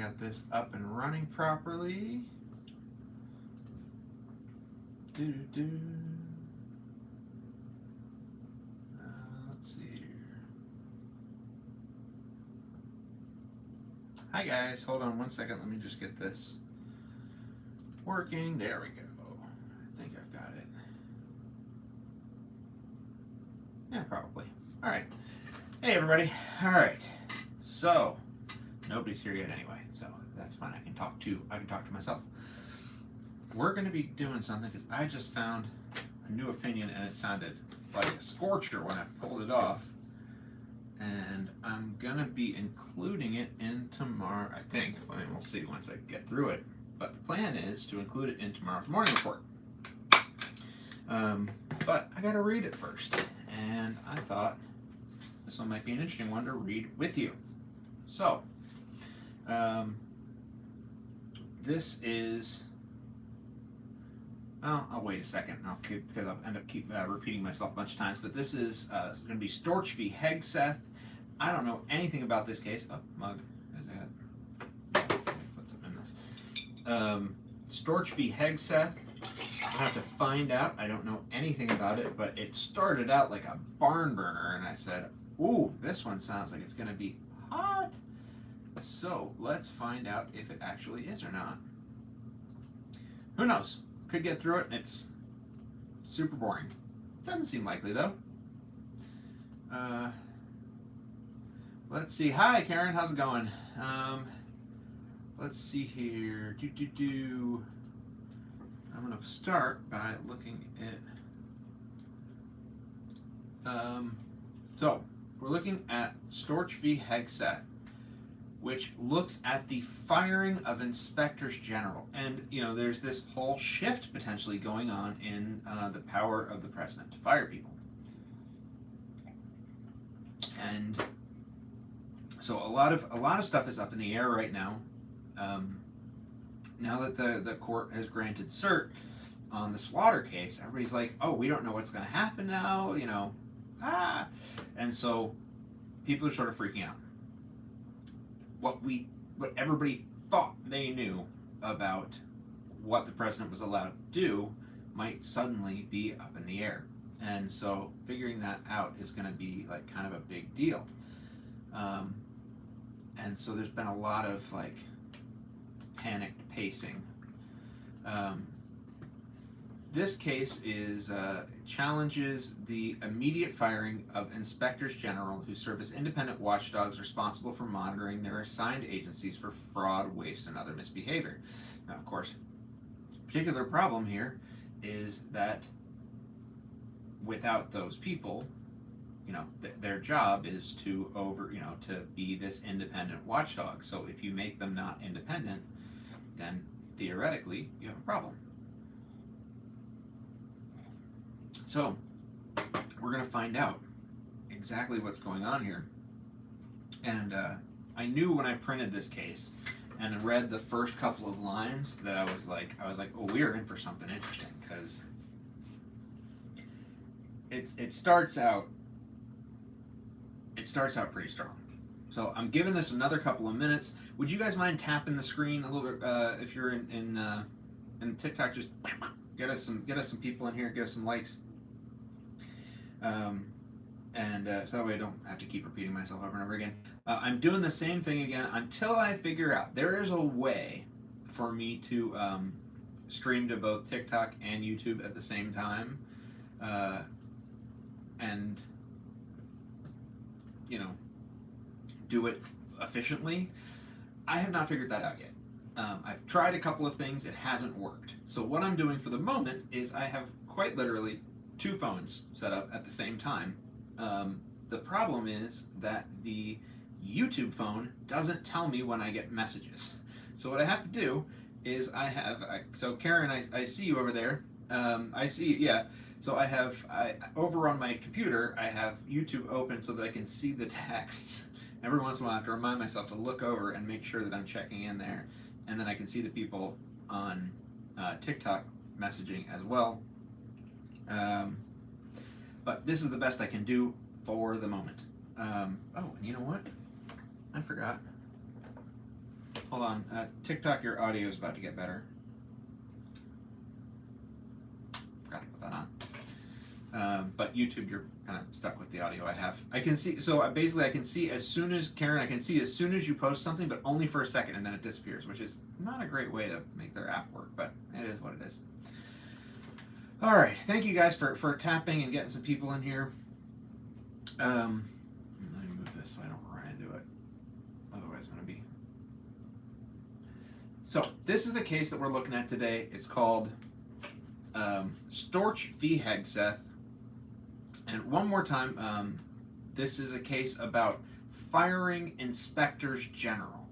got this up and running properly. Doo-doo-doo. Let's see here. Hi guys, hold on one second. Let me just get this working. There we go. I think I've got it. Yeah, probably. All right. Hey everybody. All right. So nobody's here yet anyway, so that's fine. I can talk to myself. We're going to be doing something because I just found a new opinion and it sounded like a scorcher when I pulled it off. And I'm going to be including it in tomorrow, I think. I mean, we'll see once I get through it. But the plan is to include it in tomorrow's morning report. But I got to read it first. And I thought this one might be an interesting one to read with you. So, this is... Oh, I'll wait a second. Because I'll end up repeating myself a bunch of times. But this is going to be Storch v. Hegseth. I don't know anything about this case. Oh, mug. Put something in this. Storch v. Hegseth. I have to find out. I don't know anything about it, but it started out like a barn burner, and I said, "Ooh, this one sounds like it's going to be hot." So let's find out if it actually is or not. Who knows? Could get through it, and it's super boring. Doesn't seem likely, though. Let's see. Hi, Karen. How's it going? Let's see here. I'm going to start by looking at... So, we're looking at Storch v. Hegseth, which looks at the firing of inspectors general. And, you know, there's this whole shift potentially going on in the power of the president to fire people. And so a lot of stuff is up in the air right now. Now that the court has granted cert on the Slaughter case, everybody's like, oh, we don't know what's going to happen now, you know. And so people are sort of freaking out. What everybody thought they knew about what the president was allowed to do might suddenly be up in the air. And so figuring that out is going to be like kind of a big deal. And so there's been a lot of like panicked pacing. This case is challenges the immediate firing of inspectors general who serve as independent watchdogs responsible for monitoring their assigned agencies for fraud, waste, and other misbehavior. Now, of course, particular problem here is that without those people, you know, their job is to to be this independent watchdog. So if you make them not independent, then theoretically you have a problem. So we're going to find out exactly what's going on here. And I knew when I printed this case and read the first couple of lines that I was like, oh, we're in for something interesting, because it starts out pretty strong. So I'm giving this another couple of minutes. Would you guys mind tapping the screen a little bit if you're in TikTok? Just get us some people in here, get us some likes. So that way I don't have to keep repeating myself over and over again. I'm doing the same thing again until I figure out there is a way for me to stream to both TikTok and YouTube at the same time, and you know, do it efficiently. I have not figured that out yet. I've tried a couple of things, it hasn't worked. So what I'm doing for the moment is I have quite literally 2 phones set up at the same time. The problem is that the YouTube phone doesn't tell me when I get messages. So what I have to do is so Karen, I see you over there. I see, yeah. So over on my computer, I have YouTube open so that I can see the texts. Every once in a while I have to remind myself to look over and make sure that I'm checking in there. And then I can see the people on TikTok messaging as well. But this is the best I can do for the moment. Oh, and you know what? I forgot. Hold on. TikTok, your audio is about to get better. Forgot to put that on. But YouTube, you're kind of stuck with the audio I have. I can see, so basically I can see as soon as, Karen, I can see as soon as you post something, but only for a second, and then it disappears, which is not a great way to make their app work, but it is what it is. All right, thank you guys for tapping and getting some people in here. Let me move this so I don't run into it. Otherwise, I'm going to be... So, this is the case that we're looking at today. It's called Storch v. Hegseth. And one more time, this is a case about firing inspectors general.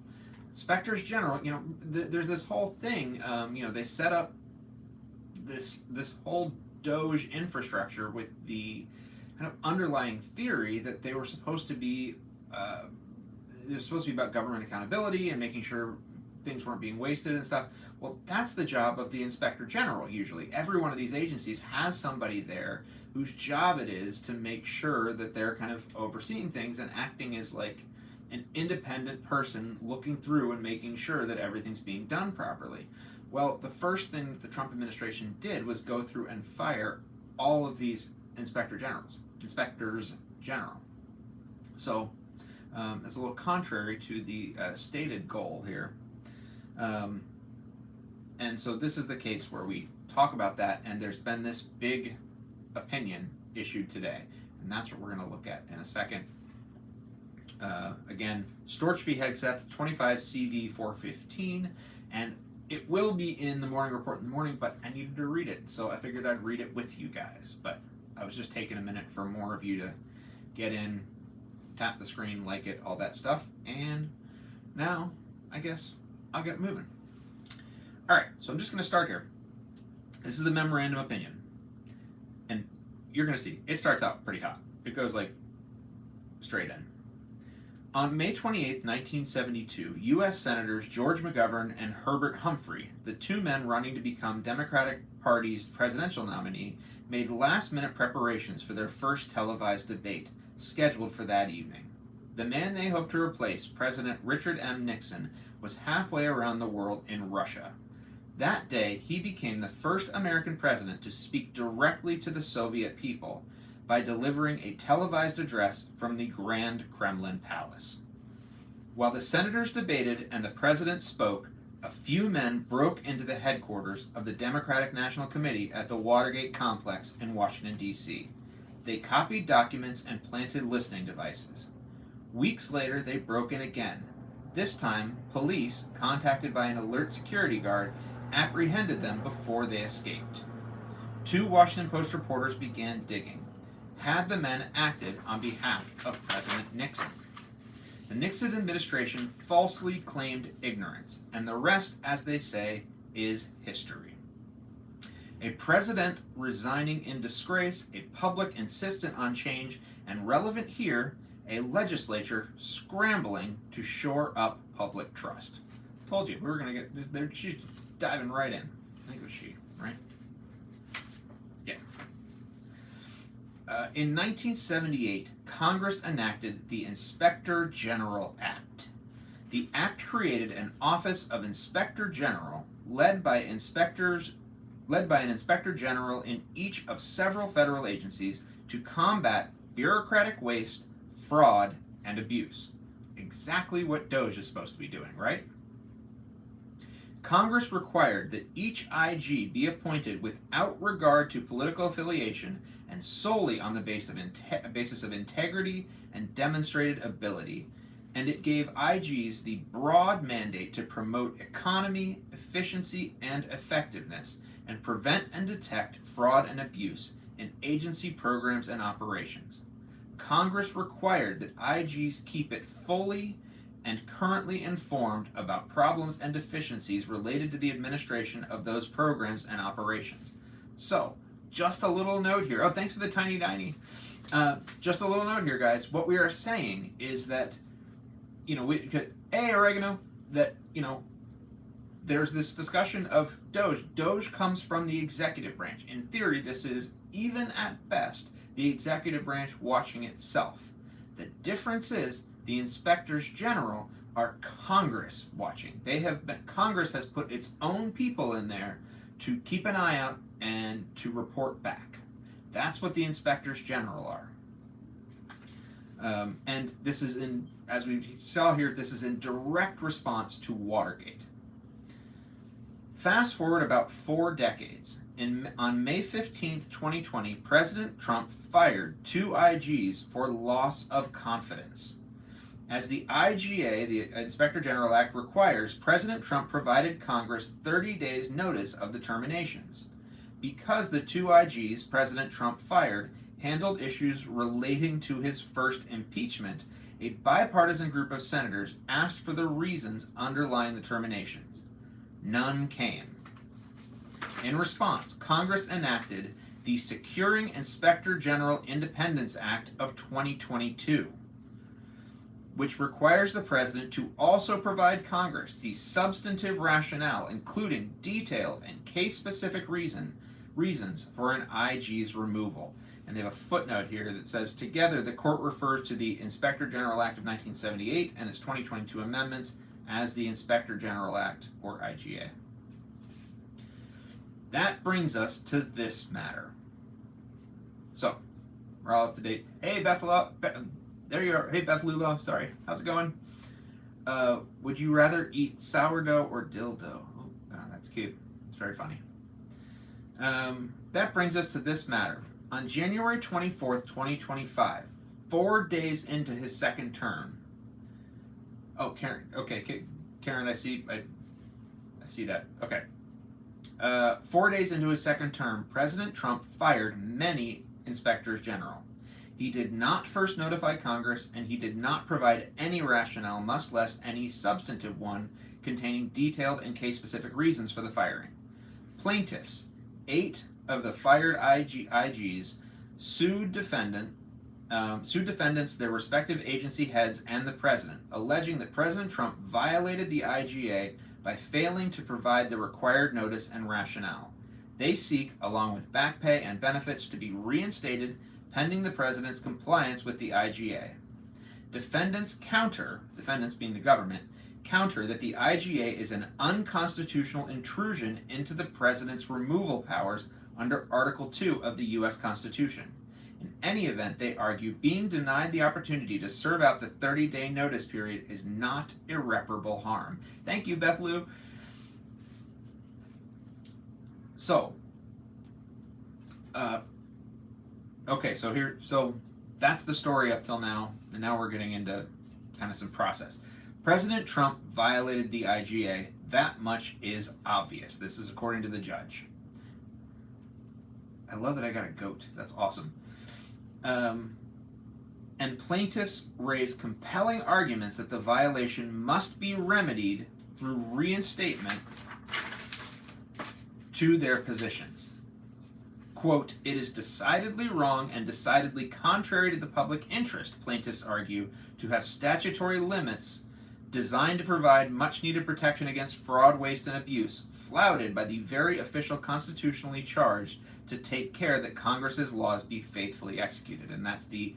Inspectors general, you know, there's this whole thing, you know, they set up this whole Doge infrastructure with the kind of underlying theory that they were supposed to be, they're supposed to be about government accountability and making sure things weren't being wasted and stuff. Well, that's the job of the inspector general usually. Every one of these agencies has somebody there whose job it is to make sure that they're kind of overseeing things and acting as like an independent person looking through and making sure that everything's being done properly. Well, the first thing that the Trump administration did was go through and fire all of these inspectors general. So it's a little contrary to the stated goal here. And so this is the case where we talk about that, and there's been this big opinion issued today, and that's what we're going to look at in a second. Again, Storch v. Hegseth, 25 CV 415, and it will be in the morning report in the morning, but I needed to read it, so I figured I'd read it with you guys. But I was just taking a minute for more of you to get in, tap the screen, like it, all that stuff, and now I guess I'll get moving. All right, so I'm just going to start here. This is the memorandum opinion, and you're going to see it starts out pretty hot. It goes like straight in. On May 28, 1972, U.S. Senators George McGovern and Herbert Humphrey, the two men running to become Democratic Party's presidential nominee, made last-minute preparations for their first televised debate, scheduled for that evening. The man they hoped to replace, President Richard M. Nixon, was halfway around the world in Russia. That day, he became the first American president to speak directly to the Soviet people by delivering a televised address from the Grand Kremlin Palace. While the senators debated and the president spoke, a few men broke into the headquarters of the Democratic National Committee at the Watergate complex in Washington, D.C. They copied documents and planted listening devices. Weeks later, they broke in again. This time, police, contacted by an alert security guard, apprehended them before they escaped. Two Washington Post reporters began digging. Had the men acted on behalf of President Nixon? The Nixon administration falsely claimed ignorance, and the rest, as they say, is history. A president resigning in disgrace, a public insistent on change, and relevant here, a legislature scrambling to shore up public trust. Told you, we were going to get there. She's diving right in. I think it was she, right? Yeah. In 1978, Congress enacted the Inspector General Act. The act created an Office of Inspector General, led by an Inspector General in each of several federal agencies to combat bureaucratic waste, fraud, and abuse. Exactly what Doge is supposed to be doing, right? Congress required that each IG be appointed without regard to political affiliation and solely on the basis of integrity and demonstrated ability, and it gave IGs the broad mandate to promote economy, efficiency, and effectiveness, and prevent and detect fraud and abuse in agency programs and operations. Congress required that IGs keep it fully and currently informed about problems and deficiencies related to the administration of those programs and operations. So, just a little note here. Oh, thanks for the tiny diny. Just a little note here, guys. What we are saying is that, oregano, that, there's this discussion of Doge. Doge comes from the executive branch. In theory, this is, even at best, the executive branch watching itself. The difference is the inspectors general are Congress watching. Congress has put its own people in there to keep an eye out and to report back. That's what the inspectors general are. And this is as we saw here, this is in direct response to Watergate. Fast forward about 4 decades. On May 15th, 2020, President Trump fired 2 IGs for loss of confidence. As the IGA, the Inspector General Act, requires, President Trump provided Congress 30 days notice of the terminations. Because the 2 IGs President Trump fired handled issues relating to his first impeachment, a bipartisan group of senators asked for the reasons underlying the terminations. None came. In response, Congress enacted the Securing Inspector General Independence Act of 2022, which requires the President to also provide Congress the substantive rationale, including detailed and case-specific reasons for an IG's removal. And they have a footnote here that says, together, the court refers to the Inspector General Act of 1978 and its 2022 amendments as the Inspector General Act, or IGA. That brings us to this matter. So, we're all up to date. Hey, there you are. Hey, Beth Lula. Sorry. How's it going? Would you rather eat sourdough or dildo? Oh, that's cute. It's very funny. That brings us to this matter. On January 24th, 2025, 4 days into his second term. Oh, Karen. Okay, Karen, I see that. Okay. 4 days into his second term, President Trump fired many inspectors general. He did not first notify Congress, and he did not provide any rationale, much less any substantive one, containing detailed and case-specific reasons for the firing. Plaintiffs, 8 of the fired IGs, sued defendants, their respective agency heads, and the president, alleging that President Trump violated the IGA by failing to provide the required notice and rationale. They seek, along with back pay and benefits, to be reinstated pending the president's compliance with the IGA. Defendants being the government, counter that the IGA is an unconstitutional intrusion into the president's removal powers under Article 2 of the U.S. Constitution. In any event, they argue being denied the opportunity to serve out the 30-day notice period is not irreparable harm. Thank you, Beth Lou. So, so that's the story up till now, and now we're getting into kind of some process. President Trump violated the IGA. That much is obvious. This is according to the judge. I love that I got a goat. That's awesome. And plaintiffs raise compelling arguments that the violation must be remedied through reinstatement to their positions. Quote, it is decidedly wrong and decidedly contrary to the public interest, plaintiffs argue, to have statutory limits designed to provide much-needed protection against fraud, waste, and abuse, flouted by the very official constitutionally charged to take care that Congress's laws be faithfully executed. And that's the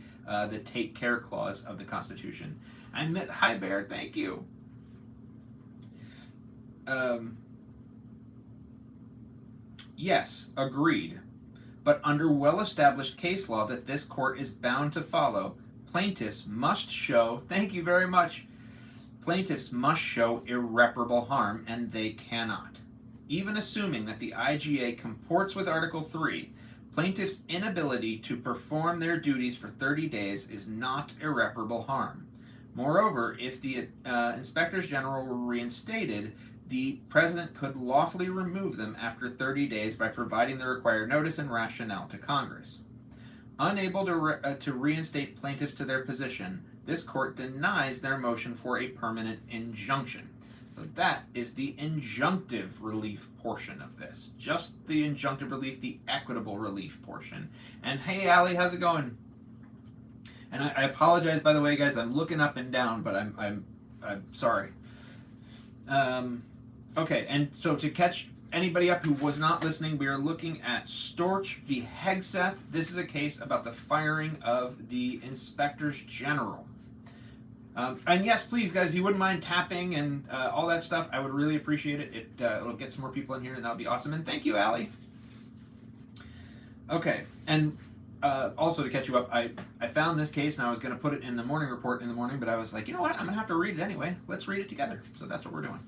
take care clause of the Constitution. Hi, Bear, thank you. Yes, agreed. But under well-established case law that this court is bound to follow, plaintiffs must show, thank you very much, plaintiffs must show irreparable harm, and they cannot. Even assuming that the IGA comports with Article 3, plaintiffs' inability to perform their duties for 30 days is not irreparable harm. Moreover, if the inspectors general were reinstated, the president could lawfully remove them after 30 days by providing the required notice and rationale to Congress. Unable to reinstate plaintiffs to their position, this court denies their motion for a permanent injunction. So that is the injunctive relief portion of this. Just the injunctive relief, the equitable relief portion. And hey, Allie, how's it going? And I apologize, by the way, guys. I'm looking up and down, but I'm sorry. Okay, and so to catch anybody up who was not listening, we are looking at Storch v. Hegseth. This is a case about the firing of the inspectors general. And yes, please, guys, if you wouldn't mind tapping and all that stuff, I would really appreciate it. It'll get some more people in here, and that'll be awesome. And thank you, Allie. Okay, and also to catch you up, I found this case, and I was going to put it in the morning report in the morning, but I was like, you know what? I'm going to have to read it anyway. Let's read it together. So that's what we're doing.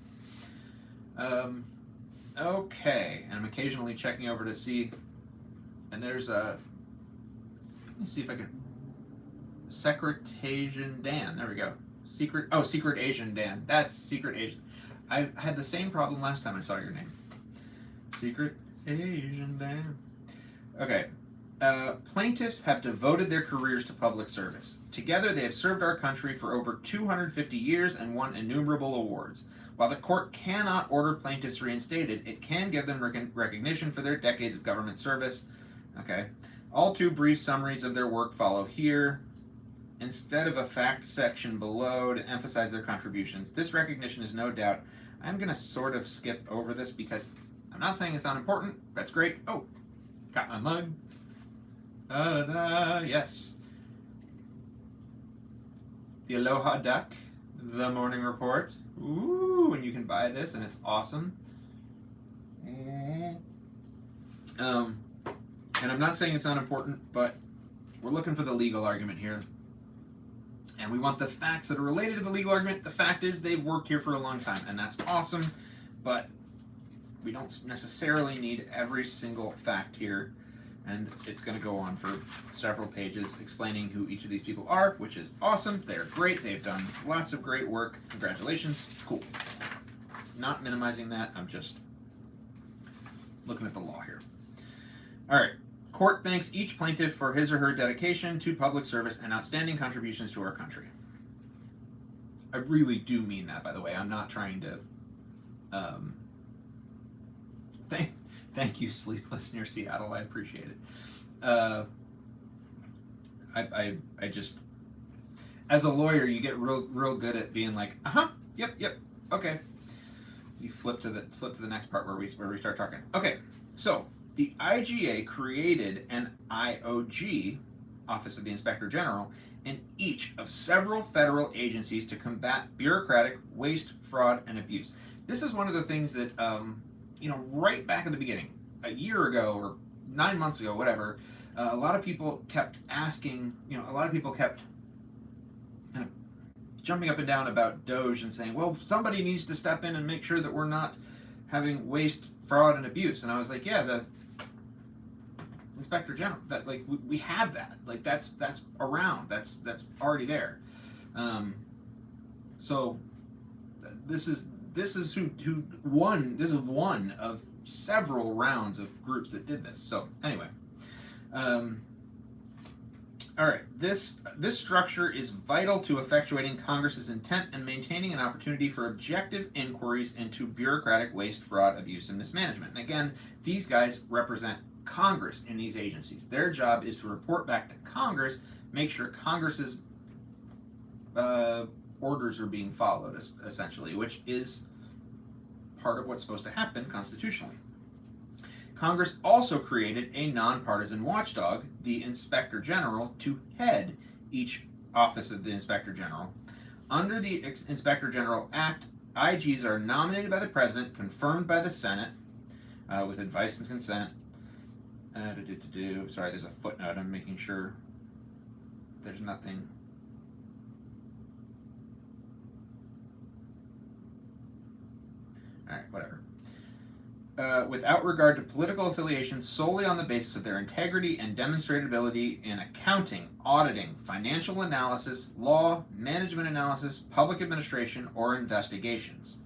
Okay, and I'm occasionally checking over to see, and there's a, let me see if I can, Secret Asian Dan. There we go. Secret Asian Dan. That's Secret Asian. I had the same problem last time I saw your name. Secret Asian Dan. Okay. Plaintiffs have devoted their careers to public service. Together, they have served our country for over 250 years and won innumerable awards. While the court cannot order plaintiffs reinstated, it can give them recognition for their decades of government service. Okay. All two brief summaries of their work follow here. Instead of a fact section below to emphasize their contributions, this recognition is no doubt. I'm going to sort of skip over this because I'm not saying it's not important. That's great. Oh, got my mug. Yes. The Aloha Duck, the morning report. Ooh, and you can buy this, and it's awesome. And I'm not saying it's not important, but we're looking for the legal argument here. And we want the facts that are related to the legal argument. The fact is they've worked here for a long time, and that's awesome, but we don't necessarily need every single fact here. And it's going to go on for several pages explaining who each of these people are, which is awesome. They're great. They've done lots of great work. Congratulations. Cool. Not minimizing that. I'm just looking at the law here. All right. Court thanks each plaintiff for his or her dedication to public service and outstanding contributions to our country. I really do mean that, by the way. I'm not trying to... Thank you, Sleepless near Seattle. I appreciate it. I just... As a lawyer, you get real good at being like, yep, okay. You flip to the next part where we start talking. Okay, so... The IGA created an IOG, Office of the Inspector General, in each of several federal agencies to combat bureaucratic waste, fraud, and abuse. This is one of the things that, right back in the beginning, a year ago or 9 months ago, whatever, a lot of people kept asking, a lot of people kept kind of jumping up and down about DOJ and saying, well, somebody needs to step in and make sure that we're not having waste, fraud, and abuse. And I was like, yeah, the Inspector General, that we have that, that's around, that's already there. So this is who won. This is one of several rounds of groups that did this. So anyway, all right. This structure is vital to effectuating Congress's intent and maintaining an opportunity for objective inquiries into bureaucratic waste, fraud, abuse, and mismanagement. And again, these guys represent Congress in these agencies. Their job is to report back to Congress, make sure Congress's orders are being followed, essentially, which is part of what's supposed to happen constitutionally. Congress also created a nonpartisan watchdog, the Inspector General, to head each office of the Inspector General. Under the Inspector General Act, IGs are nominated by the President, confirmed by the Senate, with advice and consent. Sorry, there's a footnote. I'm making sure there's nothing. All right, whatever. Without regard to political affiliation, solely on the basis of their integrity and demonstrated ability in accounting, auditing, financial analysis, law, management analysis, public administration, or investigations.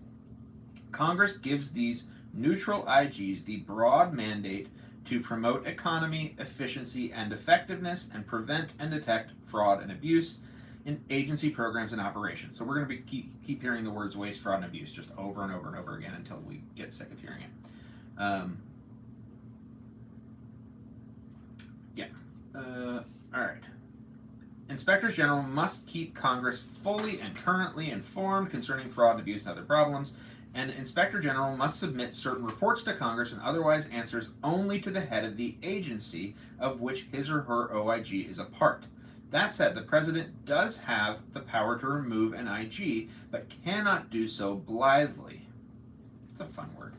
Congress gives these neutral IGs the broad mandate to promote economy, efficiency, and effectiveness, and prevent and detect fraud and abuse in agency programs and operations. So we're going to keep hearing the words waste, fraud, and abuse just over and over and over again until we get sick of hearing it. All right. Inspectors General must keep Congress fully and currently informed concerning fraud, abuse, and other problems, and Inspector General must submit certain reports to Congress and otherwise answers only to the head of the agency of which his or her OIG is a part. That said, the president does have the power to remove an IG, but cannot do so blithely. It's a fun word.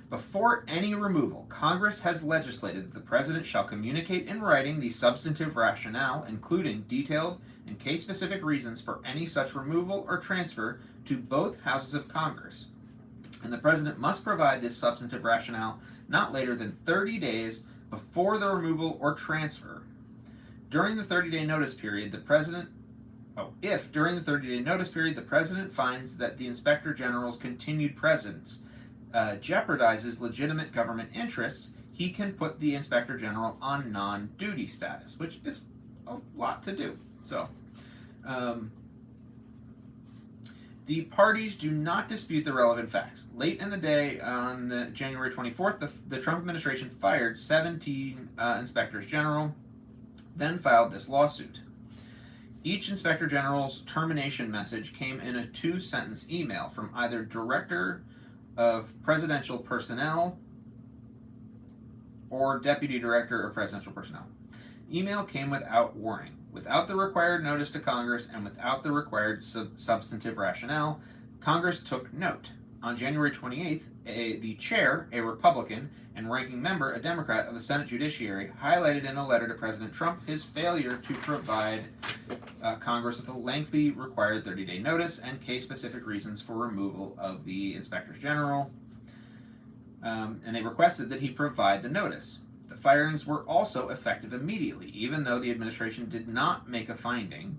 Before any removal, Congress has legislated that the president shall communicate in writing the substantive rationale, including detailed and case-specific reasons for any such removal or transfer, to both houses of Congress. And the president must provide this substantive rationale not later than 30 days before the removal or transfer. During the 30-day notice period, if during the 30-day notice period the president finds that the Inspector General's continued presence jeopardizes legitimate government interests, he can put the Inspector General on non-duty status, which is a lot to do. So, the parties do not dispute the relevant facts. Late in the day, on January 24th, the Trump administration fired 17 inspectors general, then filed this lawsuit. Each inspector general's termination message came in a 2-sentence email from either Director of Presidential Personnel or Deputy Director of Presidential Personnel. Email came without warning, without the required notice to Congress, and without the required substantive rationale. Congress took note. On January 28th, the chair, a Republican, and ranking member, a Democrat, of the Senate Judiciary, highlighted in a letter to President Trump his failure to provide Congress with a lengthy required 30-day notice and case-specific reasons for removal of the inspectors general, and they requested that he provide the notice. The firings were also effective immediately, even though the administration did not make a finding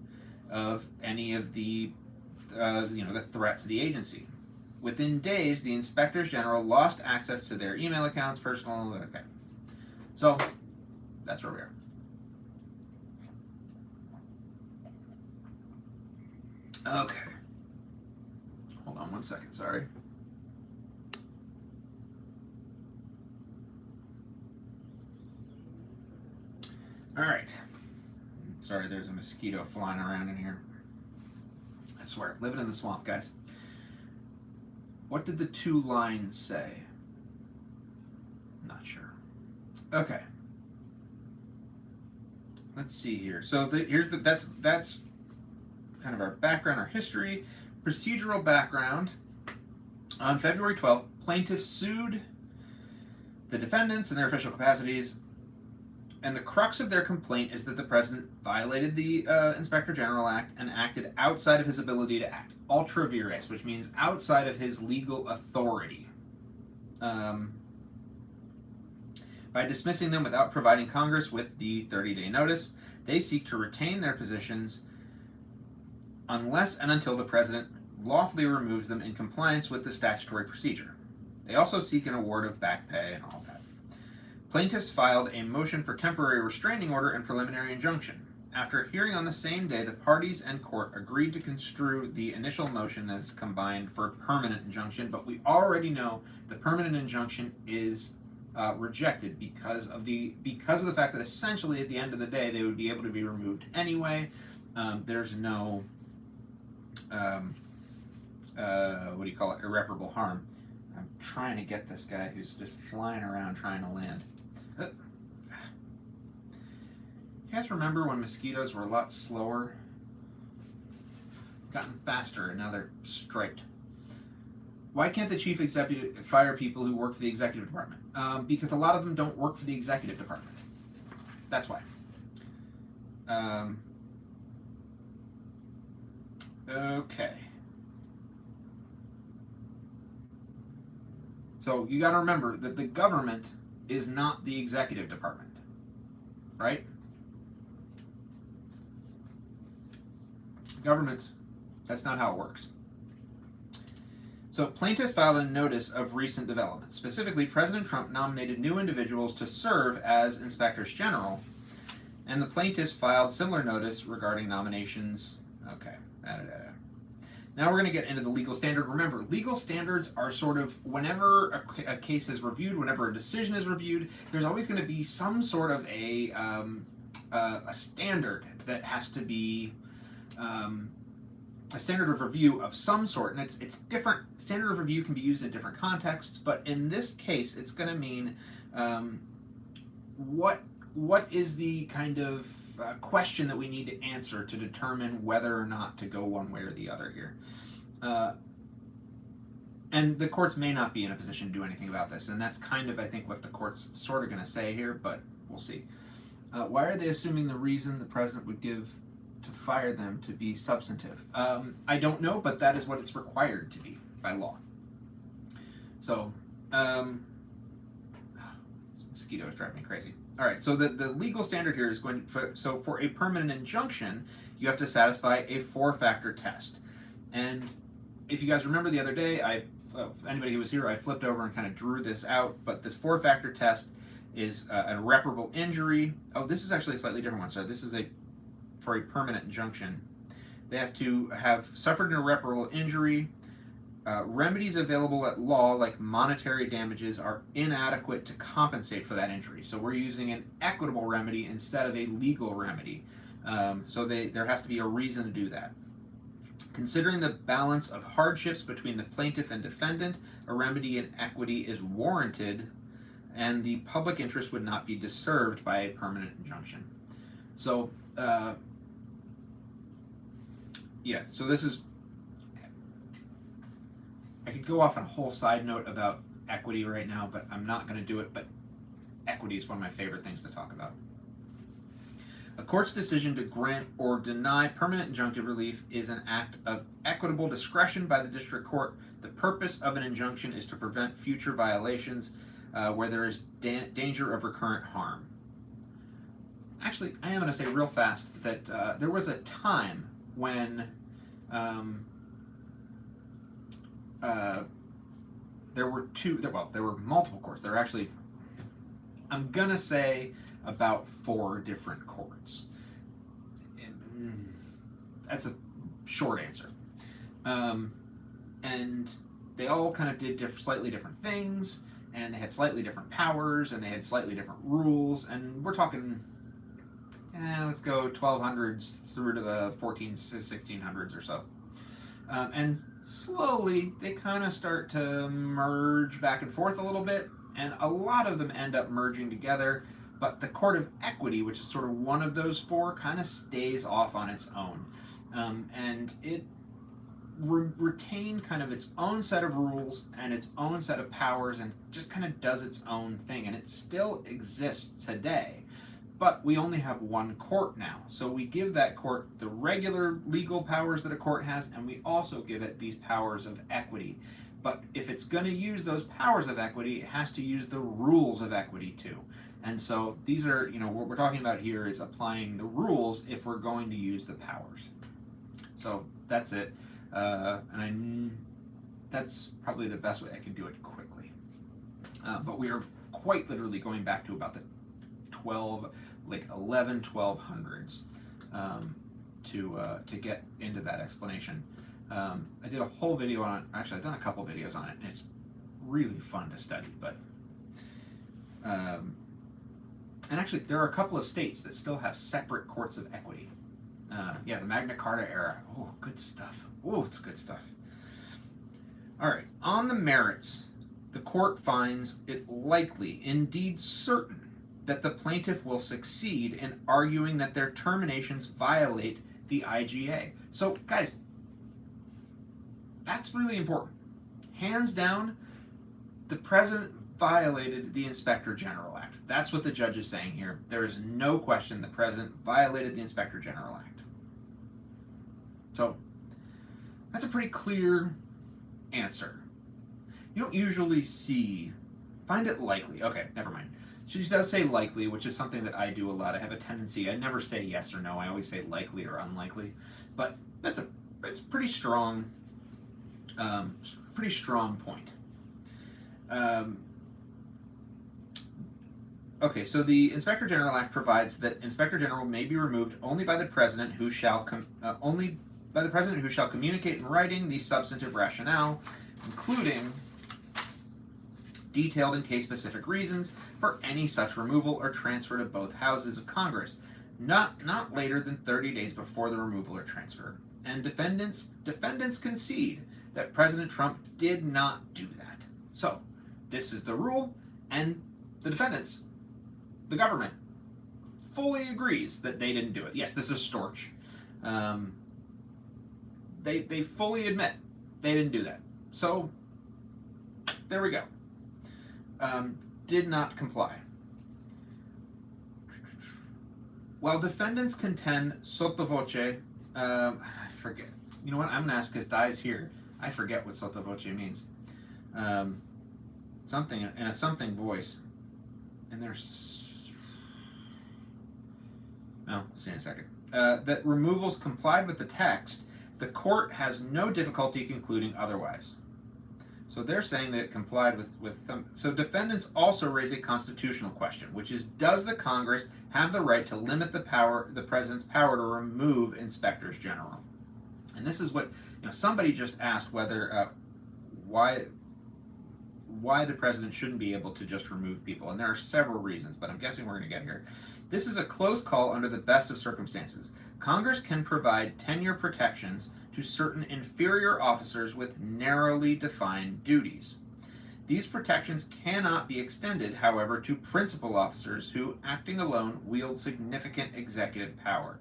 of any of the threat to the agency. Within days, the inspectors general lost access to their email accounts, personal. Okay, so that's where we are. Okay, hold on 1 second. Sorry. All right. Sorry, there's a mosquito flying around in here. I swear, living in the swamp, guys. What did the 2 lines say? Not sure. Okay. Let's see here. So that's kind of our background, our history, procedural background. On February 12th, plaintiffs sued the defendants in their official capacities, and the crux of their complaint is that the president violated the Inspector General Act and acted outside of his ability to act. Ultra vires, which means outside of his legal authority. By dismissing them without providing Congress with the 30-day notice, they seek to retain their positions unless and until the president lawfully removes them in compliance with the statutory procedure. They also seek an award of back pay and all that. Plaintiffs filed a motion for temporary restraining order and preliminary injunction. After hearing on the same day, the parties and court agreed to construe the initial motion as combined for a permanent injunction, but we already know the permanent injunction is rejected because of the fact that essentially at the end of the day they would be able to be removed anyway. There's no irreparable harm. I'm trying to get this guy who's just flying around trying to land. You guys remember when mosquitoes were a lot slower? Gotten faster, and now they're striped. Why can't the chief executive fire people who work for the executive department? Because a lot of them don't work for the executive department. That's why. Okay. So you got to remember that the government is not the executive department, right? Government, that's not how it works. So plaintiffs filed a notice of recent developments. Specifically, President Trump nominated new individuals to serve as inspectors general, and the plaintiffs filed similar notice regarding nominations. Okay. Now we're going to get into the legal standard. Remember, legal standards are sort of, whenever a case is reviewed, whenever a decision is reviewed, there's always going to be some sort of a standard that has to be a standard of review of some sort, and it's different. Standard of review can be used in different contexts, but in this case, it's going to mean what is the kind of question that we need to answer to determine whether or not to go one way or the other here. And the courts may not be in a position to do anything about this, and that's kind of, I think, what the court's sort of going to say here, but we'll see. Why are they assuming the reason the president would give to fire them to be substantive? I don't know, but that is what it's required to be by law. So, this mosquito is driving me crazy. All right, so the legal standard here is going to, so for a permanent injunction, you have to satisfy a 4-factor test. And if you guys remember the other day, anybody who was here, I flipped over and kind of drew this out, but this 4-factor test is an irreparable injury. Oh, this is actually a slightly different one. So this is for a permanent injunction. They have to have suffered an irreparable injury. Remedies available at law, like monetary damages, are inadequate to compensate for that injury. So we're using an equitable remedy instead of a legal remedy. So there has to be a reason to do that. Considering the balance of hardships between the plaintiff and defendant, a remedy in equity is warranted, and the public interest would not be disturbed by a permanent injunction. So, yeah, so this is, I could go off on a whole side note about equity right now, but I'm not going to do it, but equity is one of my favorite things to talk about. A court's decision to grant or deny permanent injunctive relief is an act of equitable discretion by the district court. The purpose of an injunction is to prevent future violations where there is danger of recurrent harm. Actually, I am going to say real fast that there was a time when there were multiple courts. There were actually, I'm going to say, about 4 different courts. That's a short answer. And they all kind of did slightly different things, and they had slightly different powers, and they had slightly different rules, and we're talking, let's go 1200s through to the 1600s or so. And slowly, they kind of start to merge back and forth a little bit, and a lot of them end up merging together. But the Court of Equity, which is sort of one of those 4, kind of stays off on its own. And it retained kind of its own set of rules and its own set of powers and just kind of does its own thing. And it still exists today. But we only have one court now. So we give that court the regular legal powers that a court has, and we also give it these powers of equity. But if it's going to use those powers of equity, it has to use the rules of equity too. And so these are, what we're talking about here is applying the rules if we're going to use the powers. So that's it. That's probably the best way I can do it quickly. But we are quite literally going back to about the 1200s to get into that explanation. I did a whole video on it. Actually, I've done a couple videos on it, and it's really fun to study. But and actually, there are a couple of states that still have separate courts of equity. The Magna Carta era. Oh, good stuff. Oh, it's good stuff. All right. On the merits, the court finds it likely, indeed certain, that the plaintiff will succeed in arguing that their terminations violate the IGA. So, guys, that's really important. Hands down, the president violated the Inspector General Act. That's what the judge is saying here. There is no question the president violated the Inspector General Act. So, that's a pretty clear answer. You don't usually find it likely. Okay, never mind. She does say likely, which is something that I do a lot. I have a tendency, I never say yes or no. I always say likely or unlikely. But it's a pretty strong point. Okay, so the Inspector General Act provides that Inspector General may be removed only by the President, who shall communicate in writing the substantive rationale, including detailed and case-specific reasons for any such removal or transfer to both houses of Congress, not later than 30 days before the removal or transfer. And defendants concede that President Trump did not do that. So, this is the rule, and the defendants, the government, fully agrees that they didn't do it. Yes, this is Storch. They fully admit they didn't do that. So there we go. Did not comply. While defendants contend sotto voce, I forget. You know what? I'm gonna ask because Di's here. I forget what sotto voce means. Something in a something voice, and there's we'll see in a second. That removals complied with the text. The court has no difficulty concluding otherwise. So they're saying that it complied with some. So defendants also raise a constitutional question, which is, does the Congress have the right to limit the president's power to remove inspectors general? And this is what, somebody just asked whether why the president shouldn't be able to just remove people, and there are several reasons, but I'm guessing we're going to get here. This is a close call under the best of circumstances. Congress can provide tenure protections to certain inferior officers with narrowly defined duties. These protections cannot be extended, however, to principal officers who, acting alone, wield significant executive power.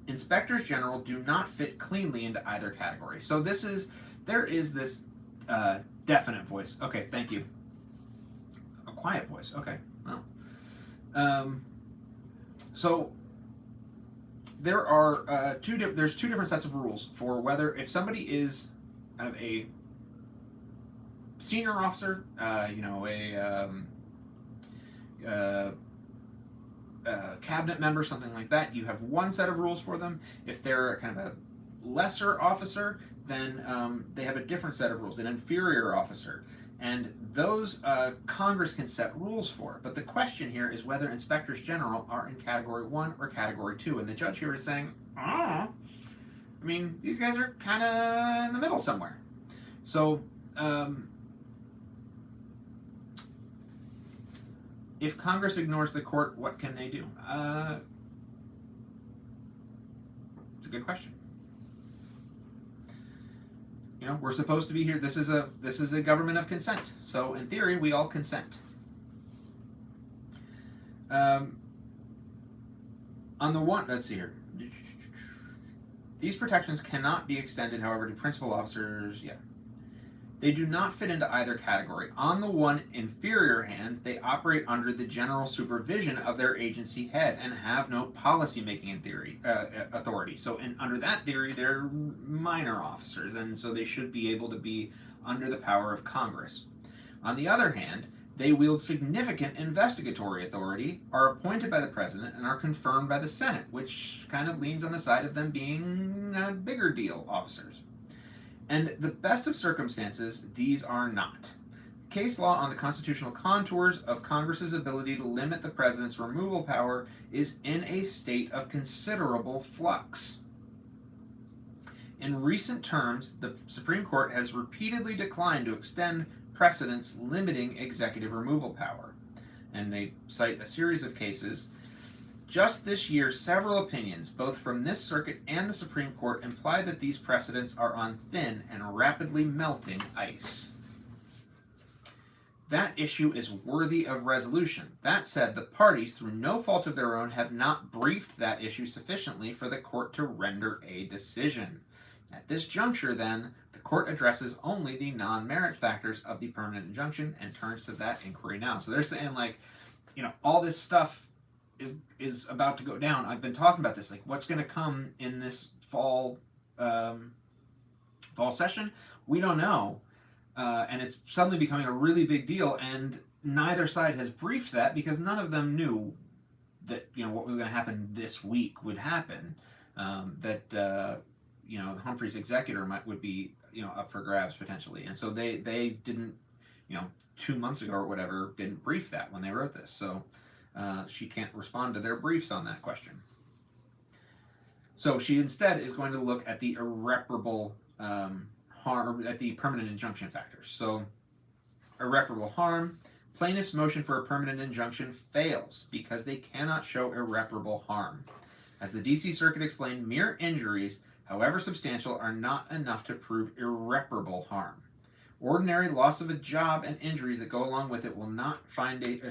Inspectors general do not fit cleanly into either category. So there is this definite voice. Okay, thank you. A quiet voice. Okay, well. So there are there's two different sets of rules for whether, if somebody is kind of a senior officer, a cabinet member, something like that, you have one set of rules for them. If they're kind of a lesser officer, then they have a different set of rules, an inferior officer. And those Congress can set rules for. But the question here is whether inspectors general are in Category 1 or Category 2. And the judge here is saying, these guys are kind of in the middle somewhere. So if Congress ignores the court, what can they do? It's a good question. We're supposed to be here. This is a government of consent. So in theory, we all consent. On the one, let's see here. These protections cannot be extended, however, to principal officers. Yeah. They do not fit into either category. On the one inferior hand, they operate under the general supervision of their agency head and have no policy-making authority. So under that theory, they're minor officers, and so they should be able to be under the power of Congress. On the other hand, they wield significant investigatory authority, are appointed by the president, and are confirmed by the Senate, which kind of leans on the side of them being bigger deal officers. And the best of circumstances, these are not. Case law on the constitutional contours of Congress's ability to limit the president's removal power is in a state of considerable flux. In recent terms, the Supreme Court has repeatedly declined to extend precedents limiting executive removal power. And they cite a series of cases. Just this year, several opinions, both from this circuit and the Supreme Court, imply that these precedents are on thin and rapidly melting ice. That issue is worthy of resolution. That said, the parties, through no fault of their own, have not briefed that issue sufficiently for the court to render a decision. At this juncture, then, the court addresses only the non-merits factors of the permanent injunction and turns to that inquiry now. So they're saying, all this stuff is about to go down. I've been talking about this, what's going to come in this fall session. We don't know, and it's suddenly becoming a really big deal. And neither side has briefed that because none of them knew that what was going to happen this week would happen. Humphrey's executor would be up for grabs potentially, and so they didn't 2 months ago or whatever didn't brief that when they wrote this. So. She can't respond to their briefs on that question. So she instead is going to look at the irreparable harm, at the permanent injunction factors. So irreparable harm, plaintiff's motion for a permanent injunction fails because they cannot show irreparable harm. As the D.C. Circuit explained, mere injuries, however substantial, are not enough to prove irreparable harm. Ordinary loss of a job and injuries that go along with it will not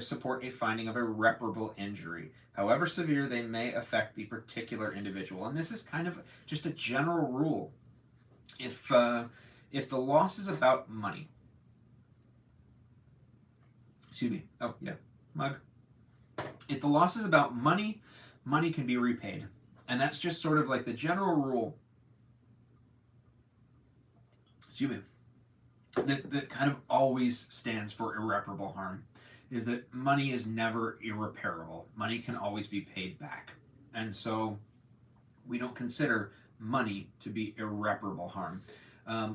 support a finding of irreparable injury, however severe they may affect the particular individual. And this is kind of just a general rule. If the loss is about money, excuse me, oh yeah, mug. If the loss is about money, money can be repaid, and that's just sort of like the general rule. Excuse me. That kind of always stands for irreparable harm, is that money is never irreparable. Money can always be paid back. And so we don't consider money to be irreparable harm.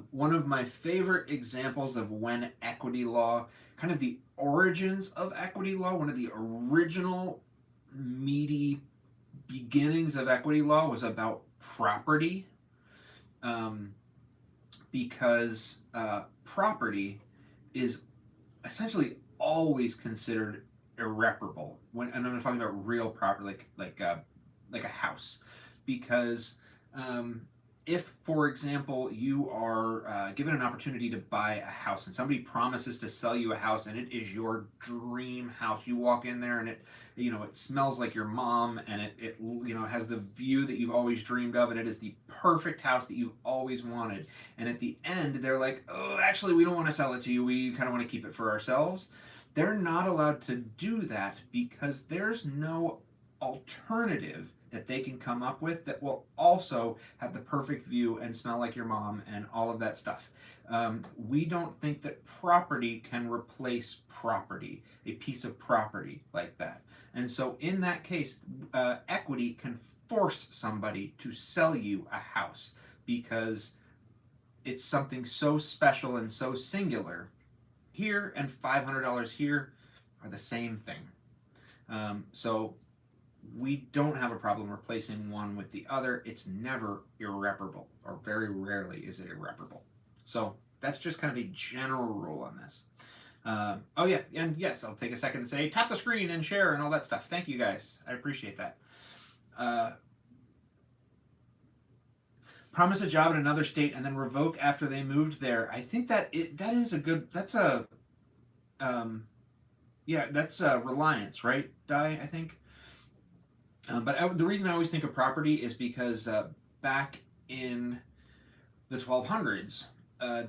One of my favorite examples of when equity law, kind of the origins of equity law, one of the original meaty beginnings of equity law was about property. Because property is essentially always considered irreparable and I'm talking about real property, like a house, because if, for example, you are given an opportunity to buy a house and somebody promises to sell you a house and it is your dream house, you walk in there and it smells like your mom and it has the view that you've always dreamed of and it is the perfect house that you've always wanted, and at the end they're like, oh, actually we don't want to sell it to you, we kind of want to keep it for ourselves. They're not allowed to do that because there's no alternative that they can come up with that will also have the perfect view and smell like your mom and all of that stuff. We don't think that property can replace property, a piece of property like that. And so in that case, equity can force somebody to sell you a house because it's something so special and so singular. Here and $500 here are the same thing. So we don't have a problem replacing one with the other. It's never irreparable, or very rarely is it irreparable. So that's just kind of a general rule on this. Oh yeah, and yes, I'll take a second and say tap the screen and share and all that stuff. Thank you guys, I appreciate that. Promise a job in another state and then revoke after they moved there. I think that's reliance, right, Di? I think. But the reason I always think of property is because back in the 1200s,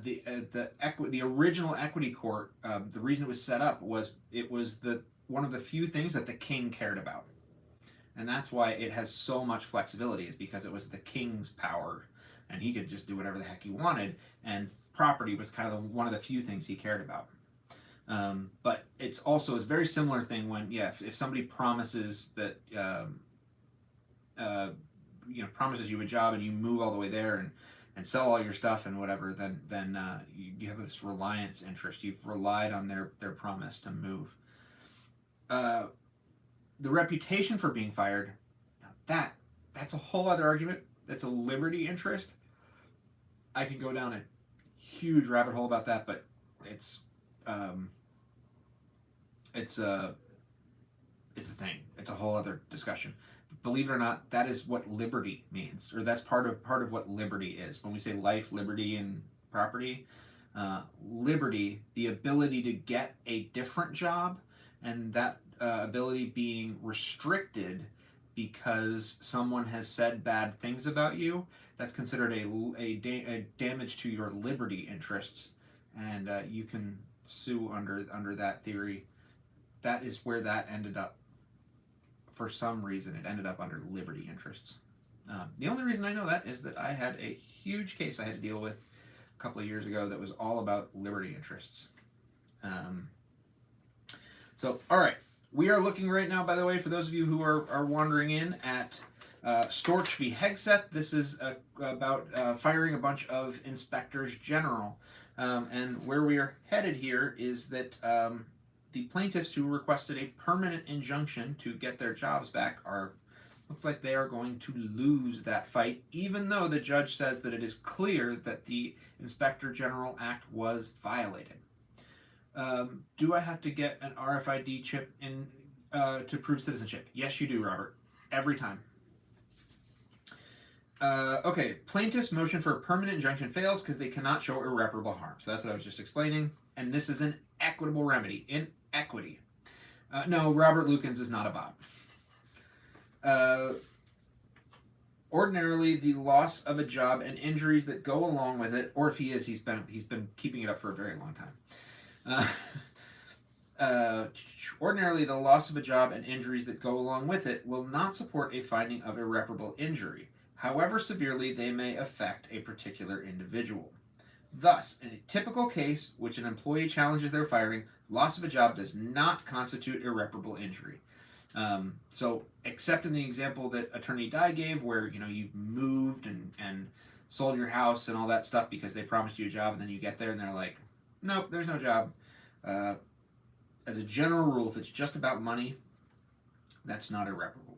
the original equity court, the reason it was set up was it was one of the few things that the king cared about, and that's why it has so much flexibility, is because it was the king's power, and he could just do whatever the heck he wanted, and property was kind of one of the few things he cared about. But it's also a very similar thing when, if somebody promises that, promises you a job and you move all the way there and sell all your stuff and whatever, then you have this reliance interest. You've relied on their promise to move. The reputation for being fired, that's a whole other argument. That's a liberty interest. I could go down a huge rabbit hole about that, but it's a thing. It's a whole other discussion. Believe it or not, that is what liberty means, or that's part of what liberty is. When we say life, liberty, and property, liberty, the ability to get a different job, and that ability being restricted because someone has said bad things about you, that's considered a damage to your liberty interests, and you can sue under that theory. That is where that ended up. For some reason, it ended up under liberty interests. The only reason I know that is that I had a huge case I had to deal with a couple of years ago that was all about liberty interests. So, all right. We are looking right now, by the way, for those of you who are wandering in, at Storch v. Hegseth. This is about firing a bunch of inspectors general. And where we are headed here is that the plaintiffs who requested a permanent injunction to get their jobs back looks like they are going to lose that fight, even though the judge says that it is clear that the Inspector General Act was violated. Do I have to get an RFID chip in to prove citizenship? Yes, you do, Robert. Every time. Okay, plaintiff's motion for a permanent injunction fails because they cannot show irreparable harm. So that's what I was just explaining. And this is an equitable remedy. In equity. No, Robert Lukens is not a Bob. Ordinarily, the loss of a job and injuries that go along with it, or if he is, he's been keeping it up for a very long time. Ordinarily, the loss of a job and injuries that go along with it will not support a finding of irreparable injury, however severely they may affect a particular individual. Thus, in a typical case which an employee challenges their firing, loss of a job does not constitute irreparable injury. So, except in the example that Attorney Dye gave, where you moved and sold your house and all that stuff because they promised you a job, and then you get there and they're like, nope, there's no job. As a general rule, if it's just about money, that's not irreparable.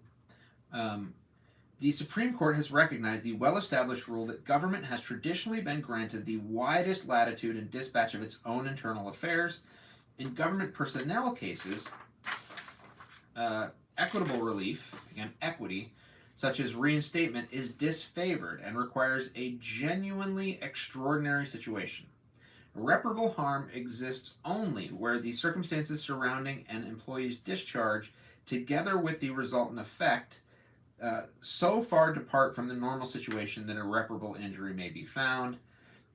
The Supreme Court has recognized the well-established rule that government has traditionally been granted the widest latitude in dispatch of its own internal affairs. In government personnel cases, equitable relief, again, equity, such as reinstatement, is disfavored and requires a genuinely extraordinary situation. Irreparable harm exists only where the circumstances surrounding an employee's discharge, together with the resultant effect, so far depart from the normal situation that irreparable injury may be found.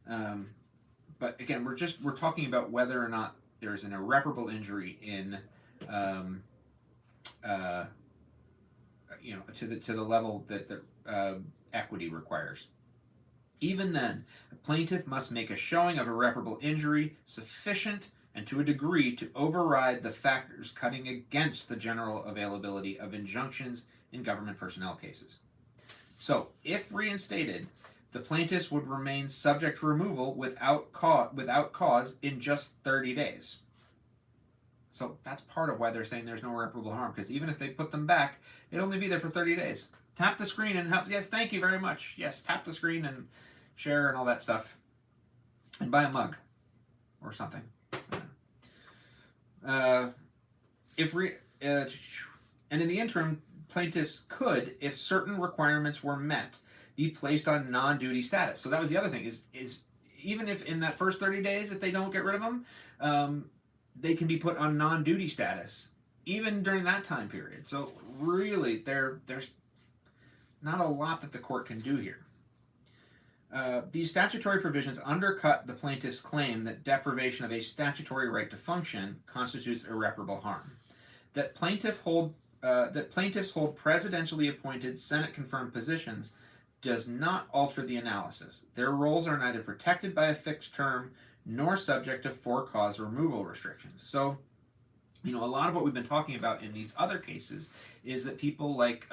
But again, we're talking about whether or not there is an irreparable injury in to the level that the equity requires. Even then, a plaintiff must make a showing of irreparable injury sufficient and to a degree to override the factors cutting against the general availability of injunctions in government personnel cases. So, if reinstated, the plaintiffs would remain subject to removal without cause in just 30 days. So that's part of why they're saying there's no irreparable harm, because even if they put them back, it'd only be there for 30 days. Tap the screen and help. Yes, thank you very much. Yes, tap the screen and share and all that stuff. And buy a mug or something. And in the interim, plaintiffs could, if certain requirements were met, be placed on non-duty status. So that was the other thing, is even if in that first 30 days, if they don't get rid of them, they can be put on non-duty status, even during that time period. So really, there's not a lot that the court can do here. These statutory provisions undercut the plaintiff's claim that deprivation of a statutory right to function constitutes irreparable harm. That plaintiffs hold presidentially appointed Senate-confirmed positions does not alter the analysis. Their roles are neither protected by a fixed term nor subject to for-cause removal restrictions. So, a lot of what we've been talking about in these other cases is that people like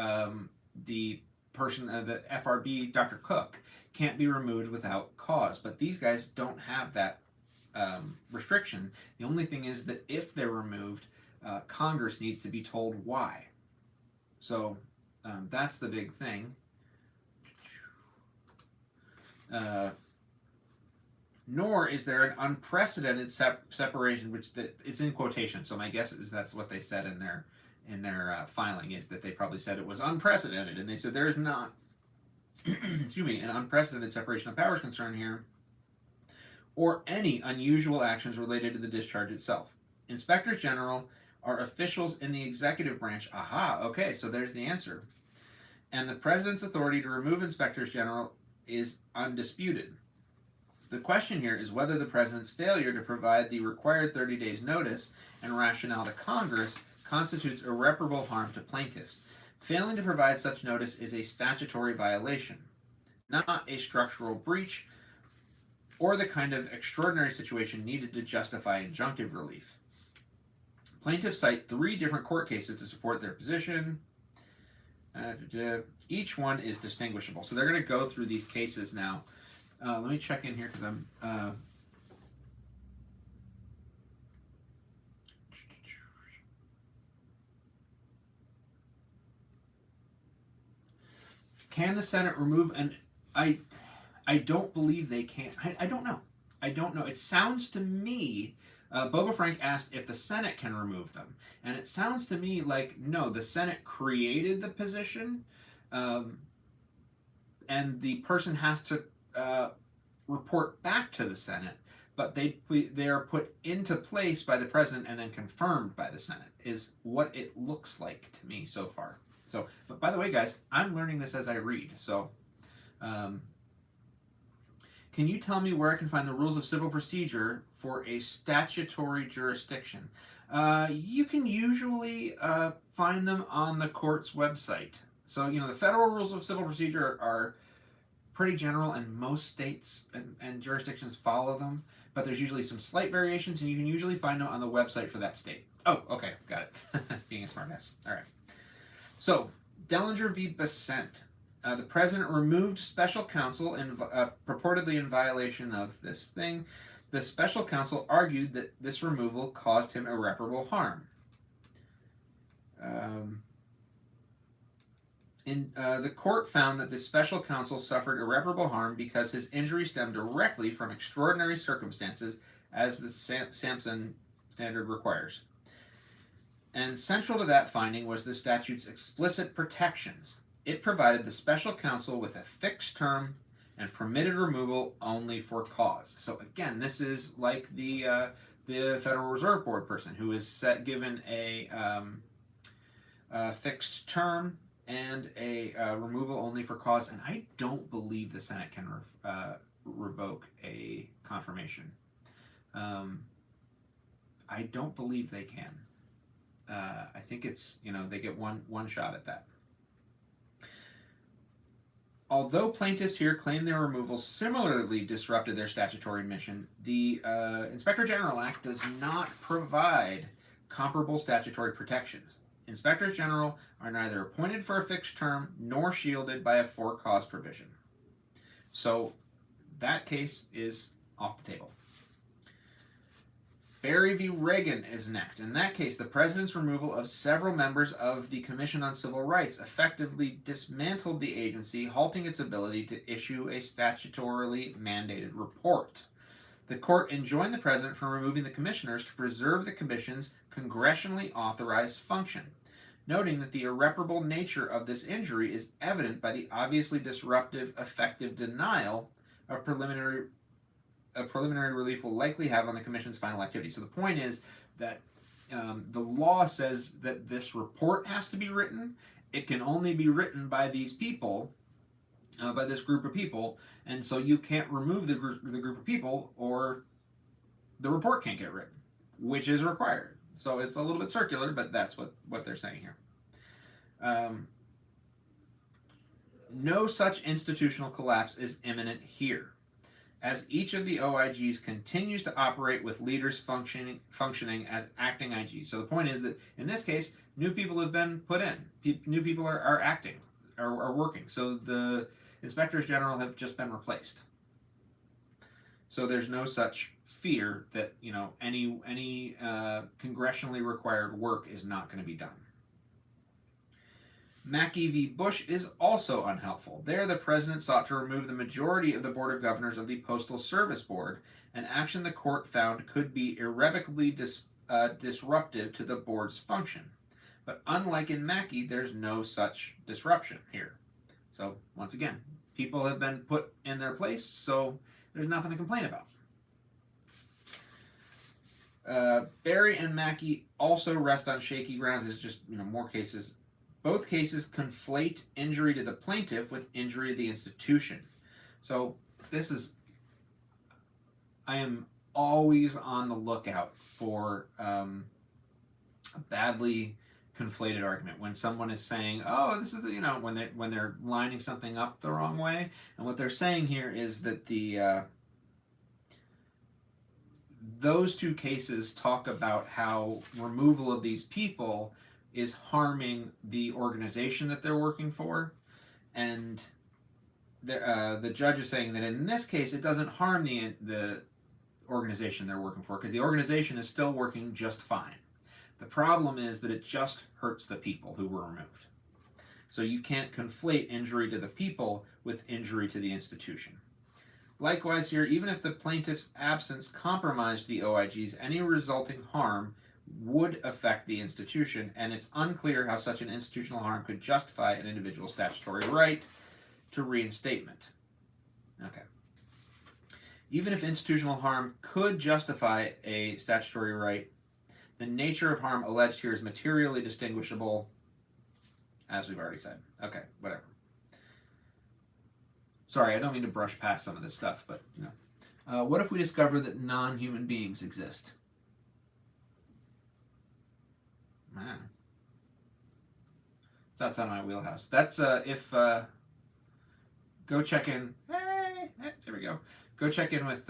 the person, the FRB, Dr. Cook, can't be removed without cause. But these guys don't have that restriction. The only thing is that if they're removed, Congress needs to be told why. So that's the big thing. Nor is there an unprecedented separation, which it's in quotation. So my guess is that's what they said in their filing, is that they probably said it was unprecedented, and they said there is not, excuse me, an unprecedented separation of powers concern here, or any unusual actions related to the discharge itself. Inspectors General are officials in the executive branch. Aha, okay, so there's the answer. And the President's authority to remove Inspectors General is undisputed. The question here is whether the President's failure to provide the required 30 days notice and rationale to Congress constitutes irreparable harm to plaintiffs. Failing to provide such notice is a statutory violation, not a structural breach or the kind of extraordinary situation needed to justify injunctive relief. Plaintiffs cite 3 different court cases to support their position. Each one is distinguishable. So they're going to go through these cases now. Let me check in here because I'm... Can the Senate remove... And I don't believe they can. I don't know. I don't know. It sounds to me... Boba Frank asked if the Senate can remove them. And it sounds to me like, no, the Senate created the position. and the person has to report back to the Senate, but they are put into place by the president and then confirmed by the Senate, is what it looks like to me so far. So, but by the way, guys, I'm learning this as I read. So, can you tell me where I can find the rules of civil procedure for a statutory jurisdiction? You can usually find them on the court's website. So, the federal rules of civil procedure are pretty general, and most states and jurisdictions follow them, but there's usually some slight variations, and you can usually find them on the website for that state. Oh, okay, got it. Being a smartass. All right. So, Dellinger v. Besant. The president removed special counsel purportedly in violation of this thing. The special counsel argued that this removal caused him irreparable harm. The court found that the special counsel suffered irreparable harm because his injury stemmed directly from extraordinary circumstances, as the Sampson standard requires. And central to that finding was the statute's explicit protections. It provided the special counsel with a fixed term and permitted removal only for cause. So again, this is like the Federal Reserve Board person who is given a fixed term and a removal only for cause. And I don't believe the Senate can revoke a confirmation. I don't believe they can. I think it's, they get one shot at that. Although plaintiffs here claim their removal similarly disrupted their statutory mission, the Inspector General Act does not provide comparable statutory protections. Inspectors General are neither appointed for a fixed term nor shielded by a for-cause provision. So that case is off the table. Berry v. Reagan is next. In that case, the president's removal of several members of the Commission on Civil Rights effectively dismantled the agency, halting its ability to issue a statutorily mandated report. The court enjoined the president from removing the commissioners to preserve the commission's congressionally authorized function, noting that the irreparable nature of this injury is evident by the obviously disruptive, effective denial of preliminary relief will likely have on the commission's final activity. So the point is that the law says that this report has to be written. It can only be written by these people, by this group of people, and so you can't remove the group of people or the report can't get written, which is required. So it's a little bit circular, but that's what they're saying here. No such institutional collapse is imminent here, as each of the OIGs continues to operate with leaders functioning as acting IGs. So the point is that in this case, new people have been put in. New people are acting, are working. So the inspectors general have just been replaced. So there's no such fear that any congressionally required work is not going to be done. Mackey v. Bush is also unhelpful. There, the president sought to remove the majority of the Board of Governors of the Postal Service Board, an action the court found could be irrevocably disruptive to the board's function. But unlike in Mackey, there's no such disruption here. So, once again, people have been put in their place, so there's nothing to complain about. Berry and Mackey also rest on shaky grounds. It's just, more cases. Both cases conflate injury to the plaintiff with injury to the institution. So I am always on the lookout for a badly conflated argument. When someone is saying, oh, this is, when they're lining something up the wrong way. And what they're saying here is that those two cases talk about how removal of these people is harming the organization that they're working for, and the judge is saying that in this case it doesn't harm the organization they're working for, because the organization is still working just fine. The problem is that it just hurts the people who were removed. So you can't conflate injury to the people with injury to the institution. Likewise here, even if the plaintiff's absence compromised the OIGs, any resulting harm would affect the institution, and it's unclear how such an institutional harm could justify an individual statutory right to reinstatement. Okay. Even if institutional harm could justify a statutory right, the nature of harm alleged here is materially distinguishable, as we've already said. Okay, whatever. Sorry, I don't mean to brush past some of this stuff, but, you know. What if we discover that non-human beings exist? Man. It's outside of my wheelhouse. That's if go check in. Hey, there we go. Go check in with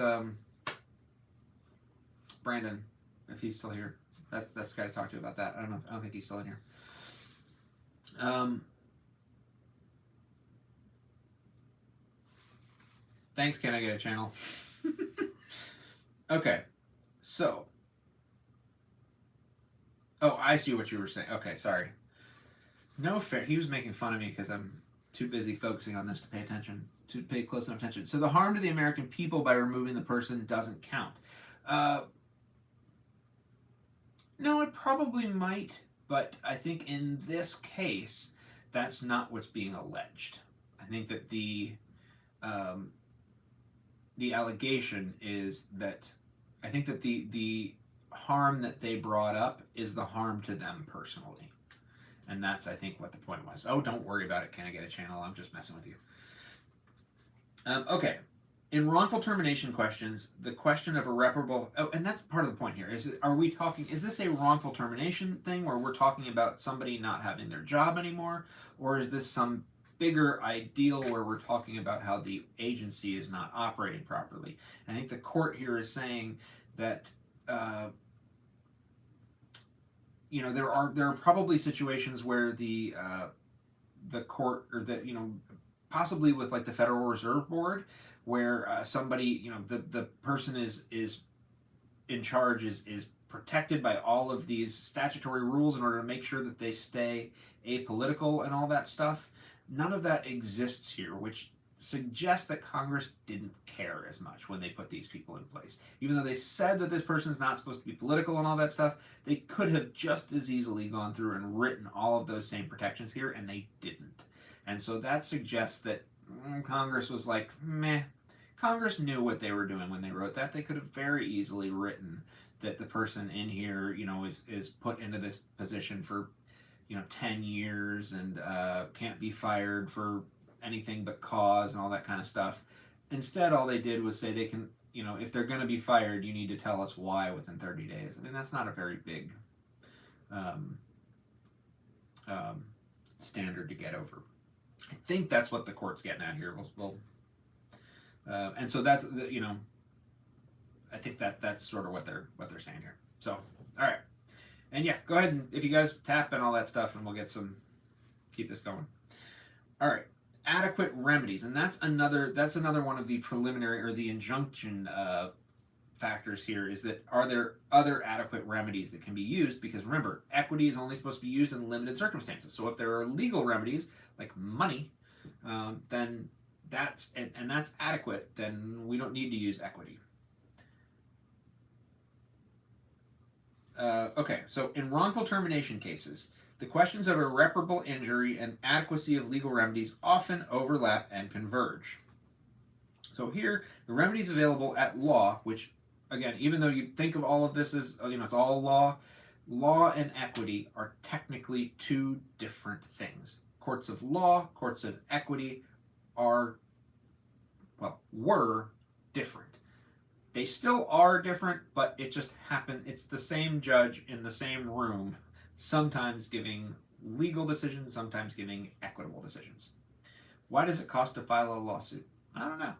Brandon if he's still here. That's the guy to talk to about that. I don't think he's still in here. Thanks. Can I get a channel? Okay, so. Oh, I see what you were saying. Okay, sorry. No fair. He was making fun of me because I'm too busy focusing on this to pay attention, to pay close enough attention. So the harm to the American people by removing the person doesn't count. No, it probably might, but I think in this case, that's not what's being alleged. I think that the allegation is that I think that the harm that they brought up is the harm to them personally. And that's, I think, what the point was. Oh, don't worry about it. Can I get a channel? I'm just messing with you. Okay. In wrongful termination questions, the question of irreparable... Oh, and that's part of the point here. Is this a wrongful termination thing where we're talking about somebody not having their job anymore? Or is this some bigger ideal where we're talking about how the agency is not operating properly? I think the court here is saying that... there are probably situations where the court, or possibly with like the Federal Reserve Board, where somebody, the person is in charge is protected by all of these statutory rules in order to make sure that they stay apolitical and all that stuff. None of that exists here, which suggests that Congress didn't care as much when they put these people in place. Even though they said that this person's not supposed to be political and all that stuff, they could have just as easily gone through and written all of those same protections here, and they didn't. And so that suggests that Congress was like, meh. Congress knew what they were doing when they wrote that. They could have very easily written that the person in here, is put into this position for, 10 years and can't be fired for anything but cause and all that kind of stuff. Instead, all they did was say they can, if they're going to be fired, you need to tell us why within 30 days. I mean, that's not a very big standard to get over. I think that's what the court's getting at here. And so that's I think that's sort of what they're saying here. So, all right, and yeah, go ahead and if you guys tap and all that stuff, and we'll keep this going. All right. Adequate remedies, and that's another one of the preliminary or the injunction factors here, is that are there other adequate remedies that can be used? Because remember, equity is only supposed to be used in limited circumstances. So if there are legal remedies like money, then that's adequate. Then we don't need to use equity. Okay, so in wrongful termination cases, the questions of irreparable injury and adequacy of legal remedies often overlap and converge. So here, the remedies available at law, which, again, even though you think of all of this as, it's all law and equity are technically two different things. Courts of law, courts of equity were different. They still are different, but it just happened. It's the same judge in the same room, sometimes giving legal decisions, sometimes giving equitable decisions. Why does it cost to file a lawsuit? I don't know.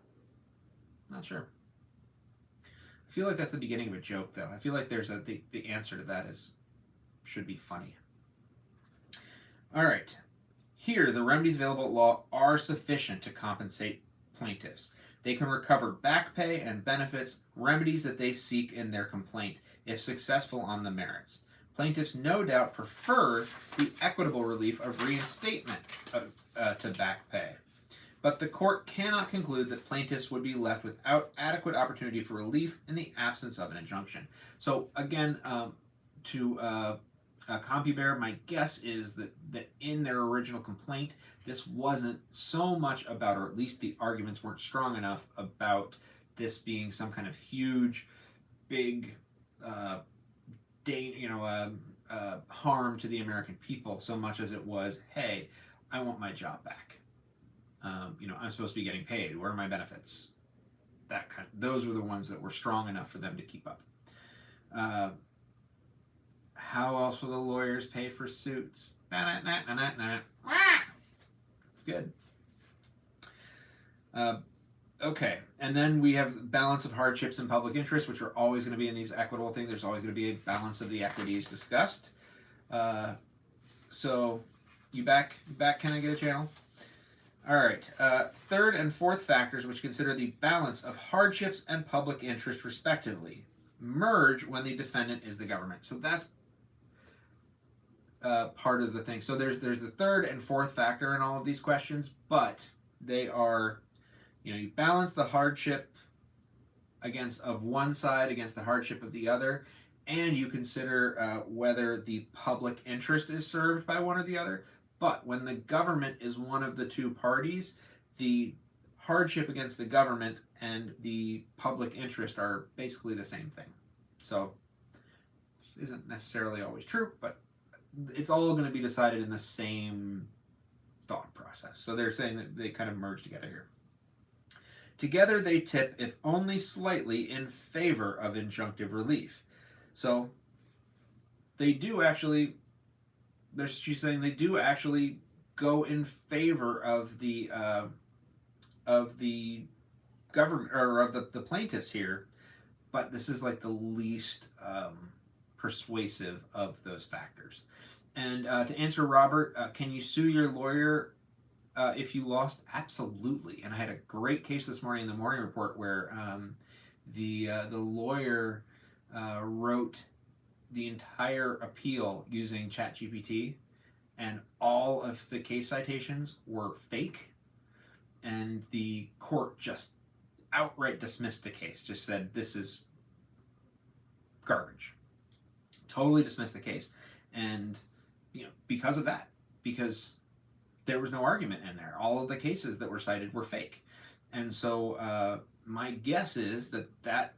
Not sure. I feel like that's the beginning of a joke, though. I feel like there's the answer to that should be funny. All right. Here, the remedies available at law are sufficient to compensate plaintiffs. They can recover back pay and benefits, remedies that they seek in their complaint, if successful on the merits. Plaintiffs no doubt prefer the equitable relief of reinstatement to back pay. But the court cannot conclude that plaintiffs would be left without adequate opportunity for relief in the absence of an injunction. So again, to CompuBear, my guess is that in their original complaint, this wasn't so much about, or at least the arguments weren't strong enough about this being some kind of huge, big, uh, harm to the American people, so much as it was, hey, I want my job back. I'm supposed to be getting paid. Where are my benefits? Those were the ones that were strong enough for them to keep up. Uh, how else will the lawyers pay for suits? It's good. Okay, and then we have balance of hardships and public interest, which are always going to be in these equitable things. There's always going to be a balance of the equities discussed. So, you back? Can I get a channel? All right. Third and fourth factors, which consider the balance of hardships and public interest, respectively, merge when the defendant is the government. So that's part of the thing. So there's the third and fourth factor in all of these questions, but they are, you balance the hardship of one side against the hardship of the other, and you consider whether the public interest is served by one or the other. But when the government is one of the two parties, the hardship against the government and the public interest are basically the same thing. So, isn't necessarily always true, but it's all going to be decided in the same thought process. So they're saying that they kind of merge together here. Together they tip, if only slightly, in favor of injunctive relief. So they do actually, she's saying they do actually go in favor of the government, or of the plaintiffs here, but this is like the least persuasive of those factors. And to answer Robert, can you sue your lawyer if you lost? Absolutely. And I had a great case this morning in the morning report where the lawyer wrote the entire appeal using ChatGPT, and all of the case citations were fake, and the court just outright dismissed the case, just said this is garbage, totally dismissed the case. And because of that, because there was no argument in there, all of the cases that were cited were fake. And so my guess is that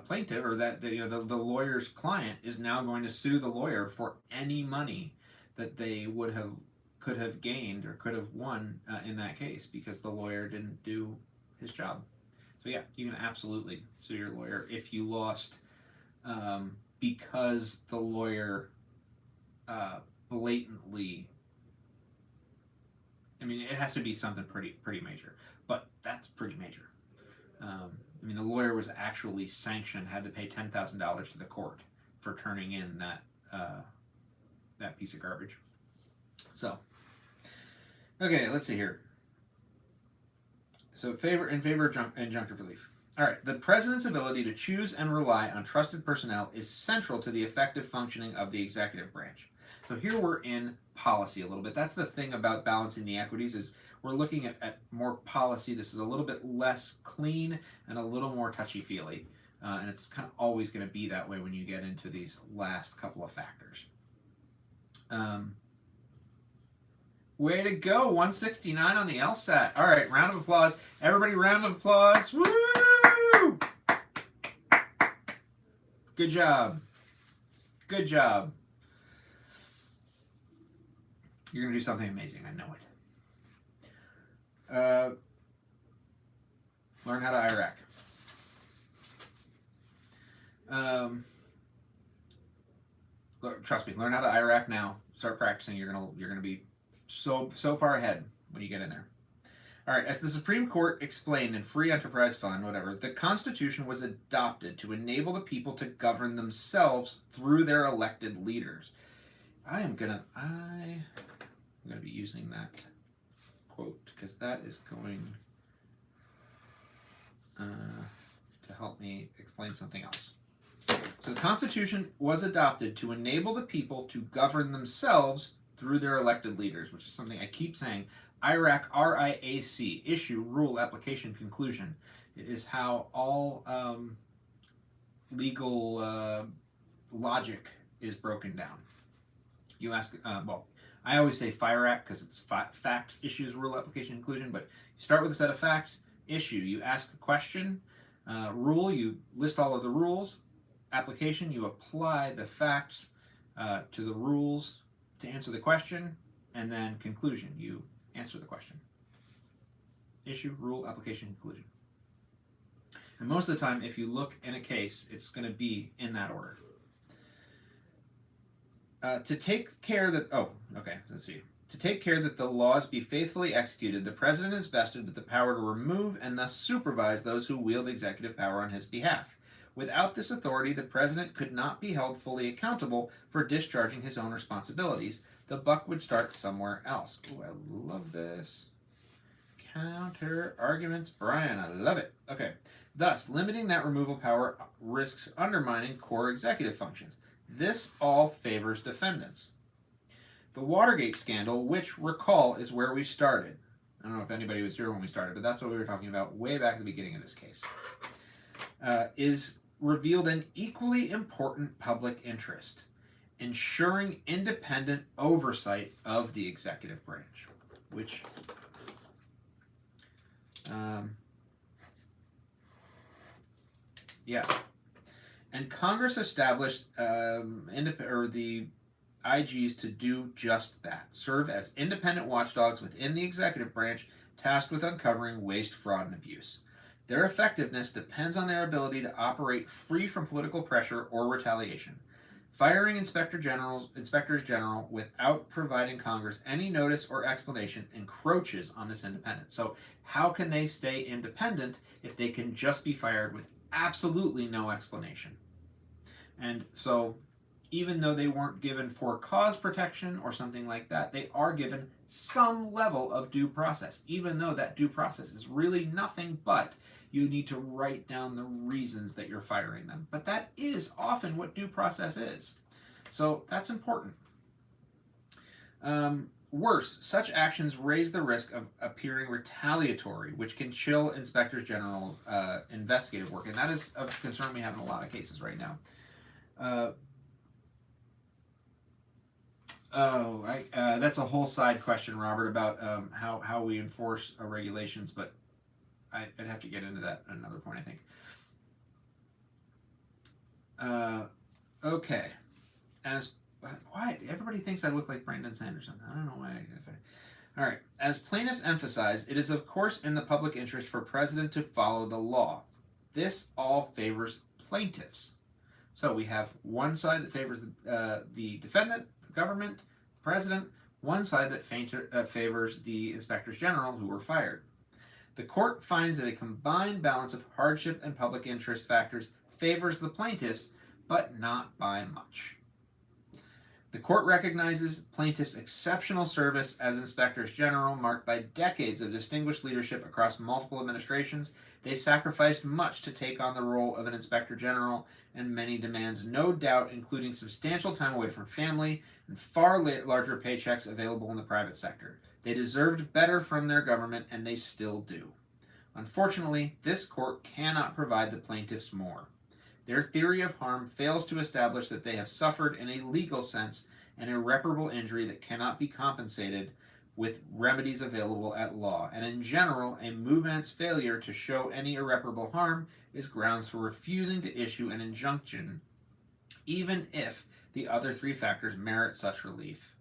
plaintiff, or that the lawyer's client, is now going to sue the lawyer for any money that they could have gained or could have won in that case, because the lawyer didn't do his job. So yeah, you can absolutely sue your lawyer if you lost because the lawyer blatantly. I mean, it has to be something pretty major, but that's pretty major. The lawyer was actually sanctioned, had to pay $10,000 to the court for turning in that piece of garbage. So, okay, let's see here. So, in favor of injunctive relief. All right, the president's ability to choose and rely on trusted personnel is central to the effective functioning of the executive branch. So here we're in policy a little bit. That's the thing about balancing the equities, is we're looking at more policy. This is a little bit less clean and a little more touchy-feely. And it's kind of always going to be that way when you get into these last couple of factors. Way to go, 169 on the LSAT. All right, round of applause. Everybody, round of applause. Woo! Good job. Good job. You're going to do something amazing. I know it. Learn how to IRAC. Trust me, learn how to IRAC now. Start practicing. You're gonna be so far ahead when you get in there. All right, as the Supreme Court explained in Free Enterprise Fund, whatever, the Constitution was adopted to enable the people to govern themselves through their elected leaders. I'm gonna be using that quote because that is going to help me explain something else. So the Constitution was adopted to enable the people to govern themselves through their elected leaders, which is something I keep saying. IRAC, R-I-A-C, issue, rule, application, conclusion. It is how all legal logic is broken down. You ask, well, I always say FIRE Act because it's facts, issues, rule, application, inclusion, but you start with a set of facts. Issue, you ask a question. Rule, you list all of the rules. Application, you apply the facts to the rules to answer the question. And then conclusion, you answer the question. Issue, rule, application, conclusion. And most of the time, if you look in a case, it's going to be in that order. To take care that, To take care that the laws be faithfully executed, the President is vested with the power to remove and thus supervise those who wield executive power on his behalf. Without this authority, the President could not be held fully accountable for discharging his own responsibilities. The buck would start somewhere else. Ooh, I love this. Counter arguments, Brian, I love it. Okay. Thus, limiting that removal power risks undermining core executive functions. This all favors defendants. The Watergate scandal, which, recall, is where we started. I don't know if anybody was here when we started, but that's what we were talking about way back at the beginning of this case. Is revealed an equally important public interest, ensuring independent oversight of the executive branch, which and Congress established the IGs to do just that, serve as independent watchdogs within the executive branch tasked with uncovering waste, fraud, and abuse. Their effectiveness depends on their ability to operate free from political pressure or retaliation. Firing inspectors general without providing Congress any notice or explanation encroaches on this independence. So how can they stay independent if they can just be fired with absolutely no explanation? And so even though they weren't given for cause protection or something like that, they are given some level of due process, even though that due process is really nothing but you need to write down the reasons that you're firing them. But that is often what due process is. So that's important. Worse, such actions raise the risk of appearing retaliatory, which can chill inspectors general investigative work. And that is a concern we have in a lot of cases right now. That's a whole side question, Robert, about how we enforce regulations, but I'd have to get into that at another point, I think. Okay. Why? Everybody thinks I look like Brandon Sanderson. I don't know why. All right. As plaintiffs emphasize, it is of course in the public interest for President to follow the law. This all favors plaintiffs. So we have one side that favors the defendant, the government, the president, one side that favors the inspectors general who were fired. The court finds that a combined balance of hardship and public interest factors favors the plaintiffs, but not by much. The court recognizes plaintiffs' exceptional service as inspectors general, marked by decades of distinguished leadership across multiple administrations. They sacrificed much to take on the role of an inspector general, and many demands, no doubt, including substantial time away from family and far larger paychecks available in the private sector. They deserved better from their government, and they still do. Unfortunately, this court cannot provide the plaintiffs more. Their theory of harm fails to establish that they have suffered, in a legal sense, an irreparable injury that cannot be compensated with remedies available at law. And in general, a movement's failure to show any irreparable harm is grounds for refusing to issue an injunction, even if the other three factors merit such relief.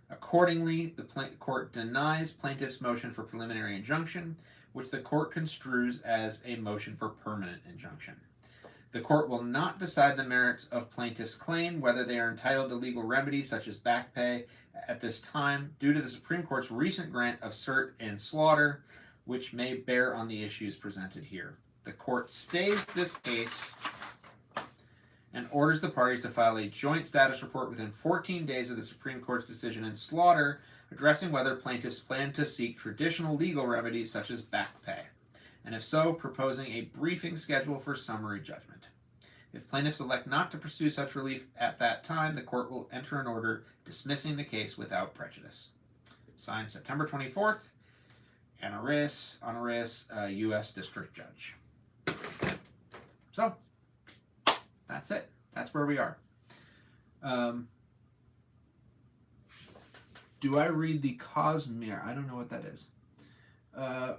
Accordingly, the court denies plaintiff's motion for preliminary injunction, which the court construes as a motion for permanent injunction. The court will not decide the merits of plaintiff's claim, whether they are entitled to legal remedies such as back pay at this time, due to the Supreme Court's recent grant of cert and slaughter, which may bear on the issues presented here. The court stays this case and orders the parties to file a joint status report within 14 days of the Supreme Court's decision in slaughter, addressing whether plaintiffs plan to seek traditional legal remedies such as back pay, and if so, proposing a briefing schedule for summary judgment. If plaintiffs elect not to pursue such relief at that time, the court will enter an order dismissing the case without prejudice. Signed September 24th, Honoris, U.S. District Judge. So, that's it. That's where we are. Um, do I read the Cosmere? I don't know what that is. Uh,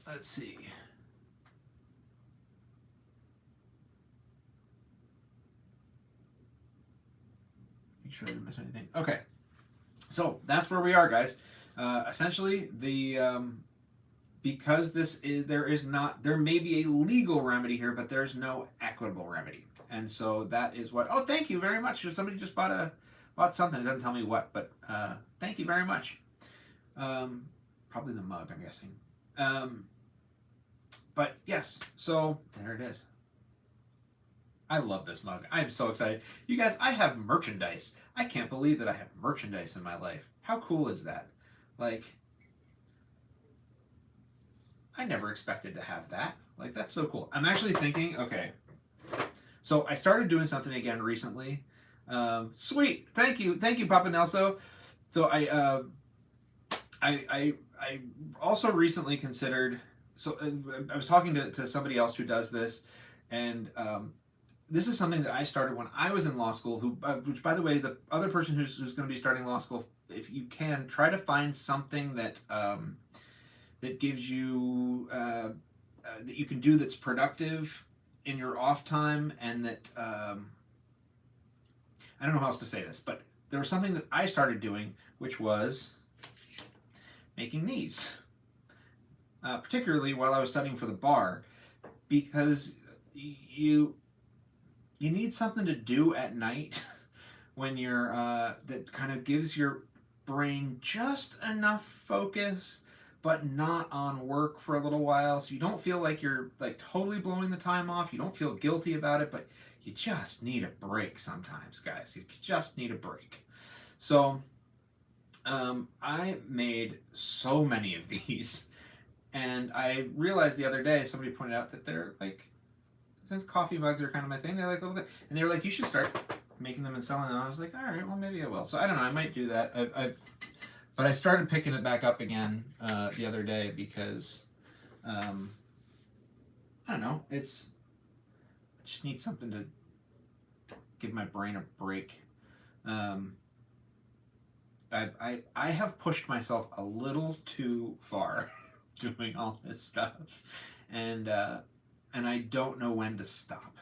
let's see. Make sure I didn't miss anything. Okay, so that's where we are, guys. Essentially, because there may be a legal remedy here, but there's no equitable remedy, and so that is what. Oh, thank you very much. Somebody just bought something. It doesn't tell me what, but thank you very much. Probably the mug, I'm guessing. But yes, so there it is. I love this mug. I am so excited. You guys, I have merchandise. I can't believe that I have merchandise in my life. How cool is that? Like, I never expected to have that. Like, that's so cool. I'm actually thinking, okay, so I started doing something again recently. Sweet. Thank you. Thank you, Papa Nelso. So I also recently considered, so I was talking to somebody else who does this, and this is something that I started when I was in law school. Which, by the way, the other person who's going to be starting law school, if you can, try to find something that that gives you that you can do that's productive in your off time, and that I don't know how else to say this, but there was something that I started doing, which was making these, particularly while I was studying for the bar, because you need something to do at night when you're that kind of gives your brain just enough focus but not on work for a little while, so you don't feel like you're like totally blowing the time off. You don't feel guilty about it, but you just need a break sometimes, guys. You just need a break. So I made so many of these, and I realized the other day somebody pointed out that they're like, since coffee mugs are kind of my thing, they're like little thing, and they were like, you should start making them and selling them. I was like, all right, well maybe I will. So I don't know, I might do that. But I started picking it back up again the other day because I don't know, I just need something to give my brain a break. I have pushed myself a little too far doing all this stuff, and I don't know when to stop.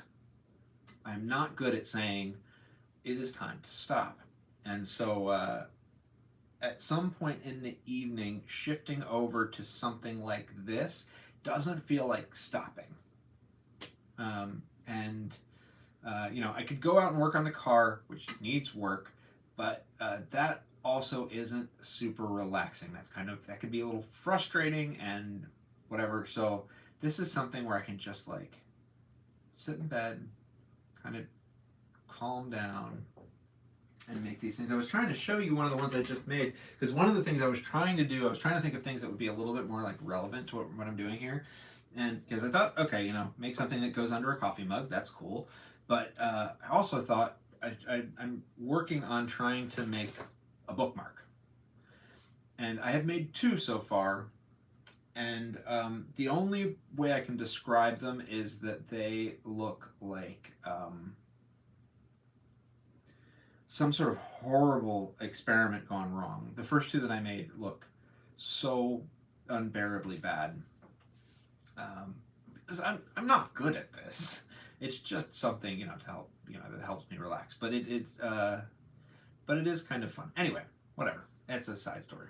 I'm not good at saying it is time to stop, and so at some point in the evening, shifting over to something like this doesn't feel like stopping. And I could go out and work on the car, which needs work, but that also isn't super relaxing. That could be a little frustrating and whatever. So this is something where I can just like sit in bed, kind of calm down, and make these things. I was trying to show you one of the ones I just made, because one of the things I was trying to do, I was trying to think of things that would be a little bit more like relevant to what I'm doing here. And because I thought, okay, make something that goes under a coffee mug, that's cool. But I also thought I'm working on trying to make a bookmark. And I have made two so far. And the only way I can describe them is that they look like some sort of horrible experiment gone wrong. The first two that I made look so unbearably bad. I'm not good at this. It's just something to help that helps me relax. But it is kind of fun. Anyway, whatever. It's a side story.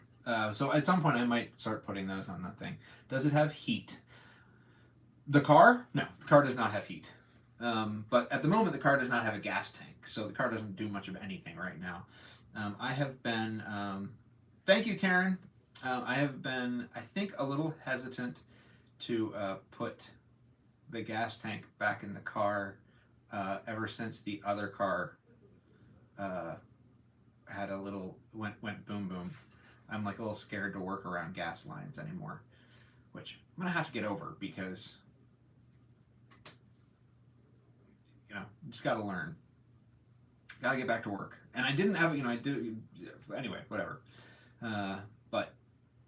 So at some point I might start putting those on that thing. Does it have heat? The car? No, the car does not have heat. But at the moment, the car does not have a gas tank, so the car doesn't do much of anything right now. I have been, thank you, Karen. I have been, I think, a little hesitant to put the gas tank back in the car ever since the other car had a little, went boom boom. I'm like a little scared to work around gas lines anymore, which I'm gonna have to get over because just gotta learn. Gotta get back to work. And I didn't have, I did, anyway, whatever. But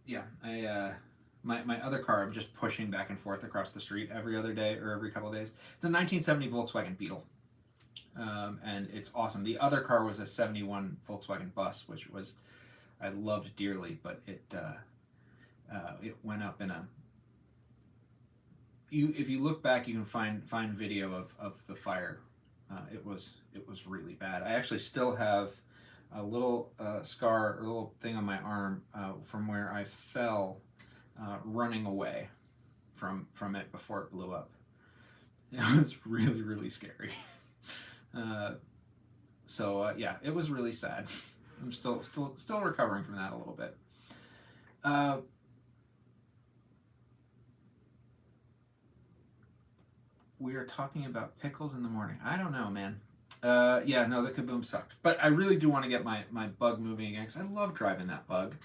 yeah, my other car, I'm just pushing back and forth across the street every other day or every couple of days. It's a 1970 Volkswagen Beetle, and it's awesome. The other car was a 71 Volkswagen Bus, which was I loved dearly, but it went up in a. If you look back, you can find video of the fire. It was really bad. I actually still have a little scar, a little thing on my arm from where I fell running away from it before it blew up. It was really, really scary. Yeah, it was really sad. I'm still recovering from that a little bit. We are talking about pickles in the morning. I don't know, man. Yeah, no, the Kaboom sucked. But I really do want to get my bug moving again, because I love driving that bug.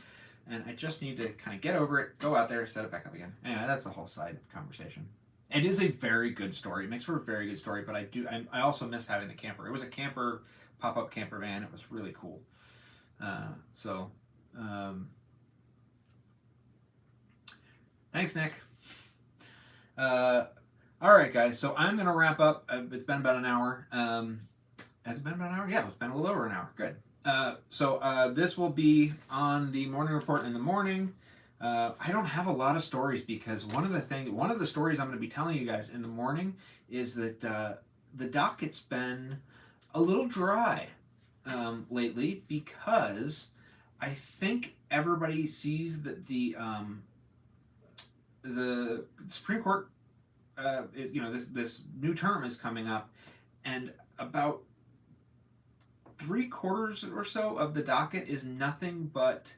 And I just need to kind of get over it, go out there, set it back up again. Anyway, that's a whole side conversation. It is a very good story. It makes for a very good story, but I also miss having the camper. It was a camper, pop-up camper van. It was really cool. Thanks, Nick. All right, guys. So I'm gonna wrap up. It's been about an hour. Has it been about an hour? Yeah, it's been a little over an hour. Good. This will be on the morning report in the morning. I don't have a lot of stories because one of the stories I'm going to be telling you guys in the morning is that the docket's been a little dry lately, because I think everybody sees that the Supreme Court, this new term is coming up, and about 3/4 or so of the docket is nothing but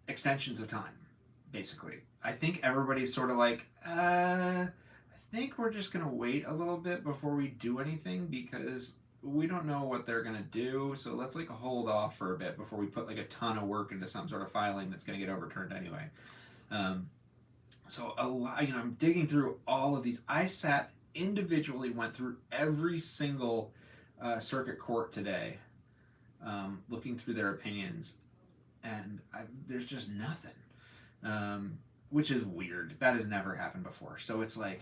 extensions of time, basically. I think everybody's sort of like, I think we're just going to wait a little bit before we do anything, because we don't know what they're going to do, so let's hold off for a bit before we put a ton of work into some sort of filing that's going to get overturned anyway. So a lot, I'm digging through all of these. I went through every single circuit court today, looking through their opinions, and there's just nothing, which is weird. That has never happened before. So it's like,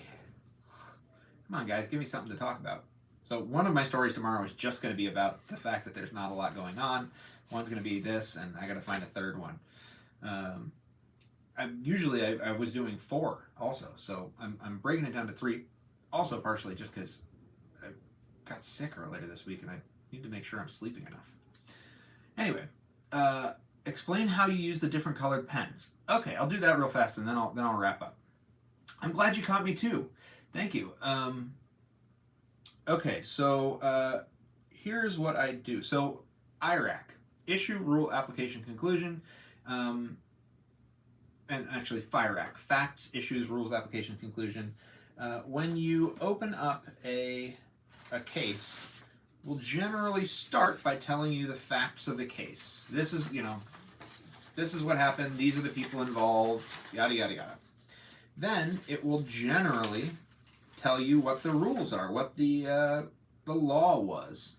come on, guys, give me something to talk about. So one of my stories tomorrow is just going to be about the fact that there's not a lot going on. One's going to be this, and I got to find a third one. I was doing 4 also, so I'm breaking it down to 3, also partially just because I got sick earlier this week and I need to make sure I'm sleeping enough. Anyway, explain how you use the different colored pens. Okay, I'll do that real fast and then I'll wrap up. I'm glad you caught me too. Thank you. Okay, so here's what I do. So IRAC, issue, rule, application, conclusion. And actually FIRAC, facts, issues, rules, application, conclusion. When you open up a case, we'll generally start by telling you the facts of the case. This is what happened, these are the people involved, yada, yada, yada. Then it will generally tell you what the rules are, what the law was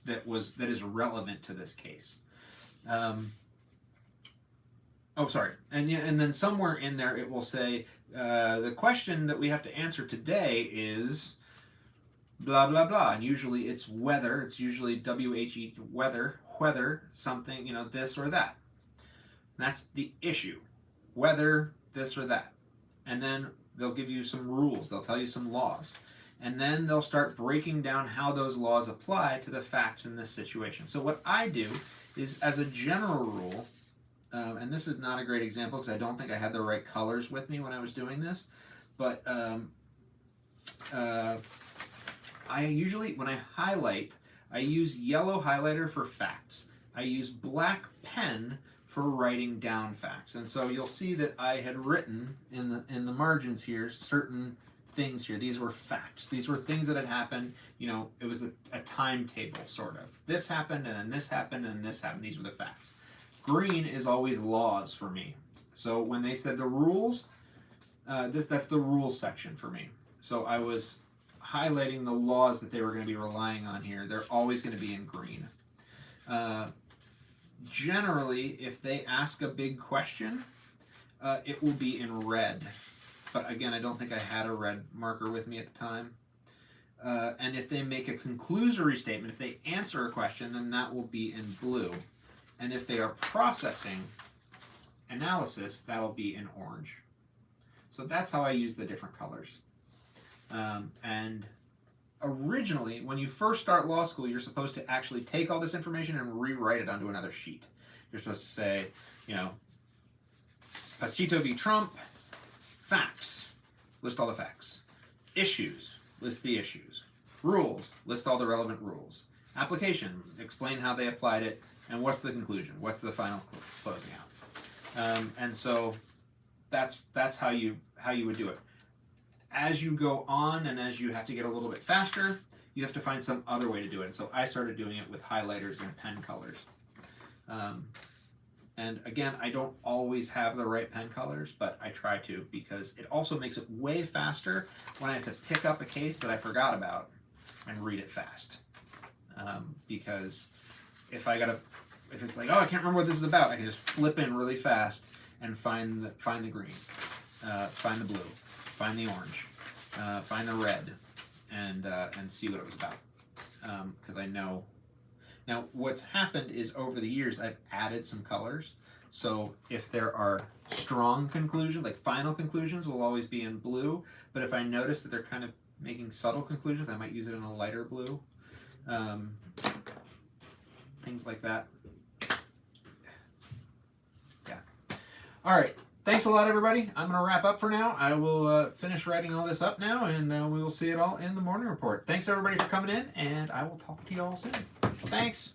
that is relevant to this case. And then somewhere in there it will say, the question that we have to answer today is blah, blah, blah. And usually it's whether, it's usually W-H-E, whether something, this or that. And that's the issue. Whether this or that. And then they'll give you some rules. They'll tell you some laws. And then they'll start breaking down how those laws apply to the facts in this situation. So what I do is, as a general rule, and this is not a great example because I don't think I had the right colors with me when I was doing this, but I usually, when I highlight, I use yellow highlighter for facts. I use black pen for writing down facts. And so you'll see that I had written in the margins here certain things here. These were facts. These were things that had happened. It was a timetable, sort of. This happened, and then this happened, and this happened. These were the facts. Green is always laws for me. So when they said the rules, that's the rules section for me. So I was highlighting the laws that they were going to be relying on here. They're always going to be in green. Generally, if they ask a big question, it will be in red. But again, I don't think I had a red marker with me at the time. And if they make a conclusory statement, if they answer a question, then that will be in blue. And if they are processing analysis, that'll be in orange. So that's how I use the different colors. And originally, when you first start law school, you're supposed to actually take all this information and rewrite it onto another sheet. You're supposed to say, you know, Pasito v. Trump, facts, list all the facts. Issues, list the issues. Rules, list all the relevant rules. Application, explain how they applied it, and what's the conclusion, what's the final closing out. And so that's how you would do it. As you go on and as you have to get a little bit faster, you have to find some other way to do it. And so I started doing it with highlighters and pen colors. And again, I don't always have the right pen colors, but I try to, because it also makes it way faster when I have to pick up a case that I forgot about and read it fast. Because if it's like, oh, I can't remember what this is about, I can just flip in really fast and find the green, find the blue, find the orange, find the red, and see what it was about. Because I know. Now, what's happened is over the years, I've added some colors. So if there are strong conclusions, like final conclusions, will always be in blue. But if I notice that they're kind of making subtle conclusions, I might use it in a lighter blue. Things like that. Yeah. All right. Thanks a lot, everybody. I'm going to wrap up for now. I will finish writing all this up now, and we will see it all in the morning report. Thanks, everybody, for coming in, and I will talk to you all soon. Thanks.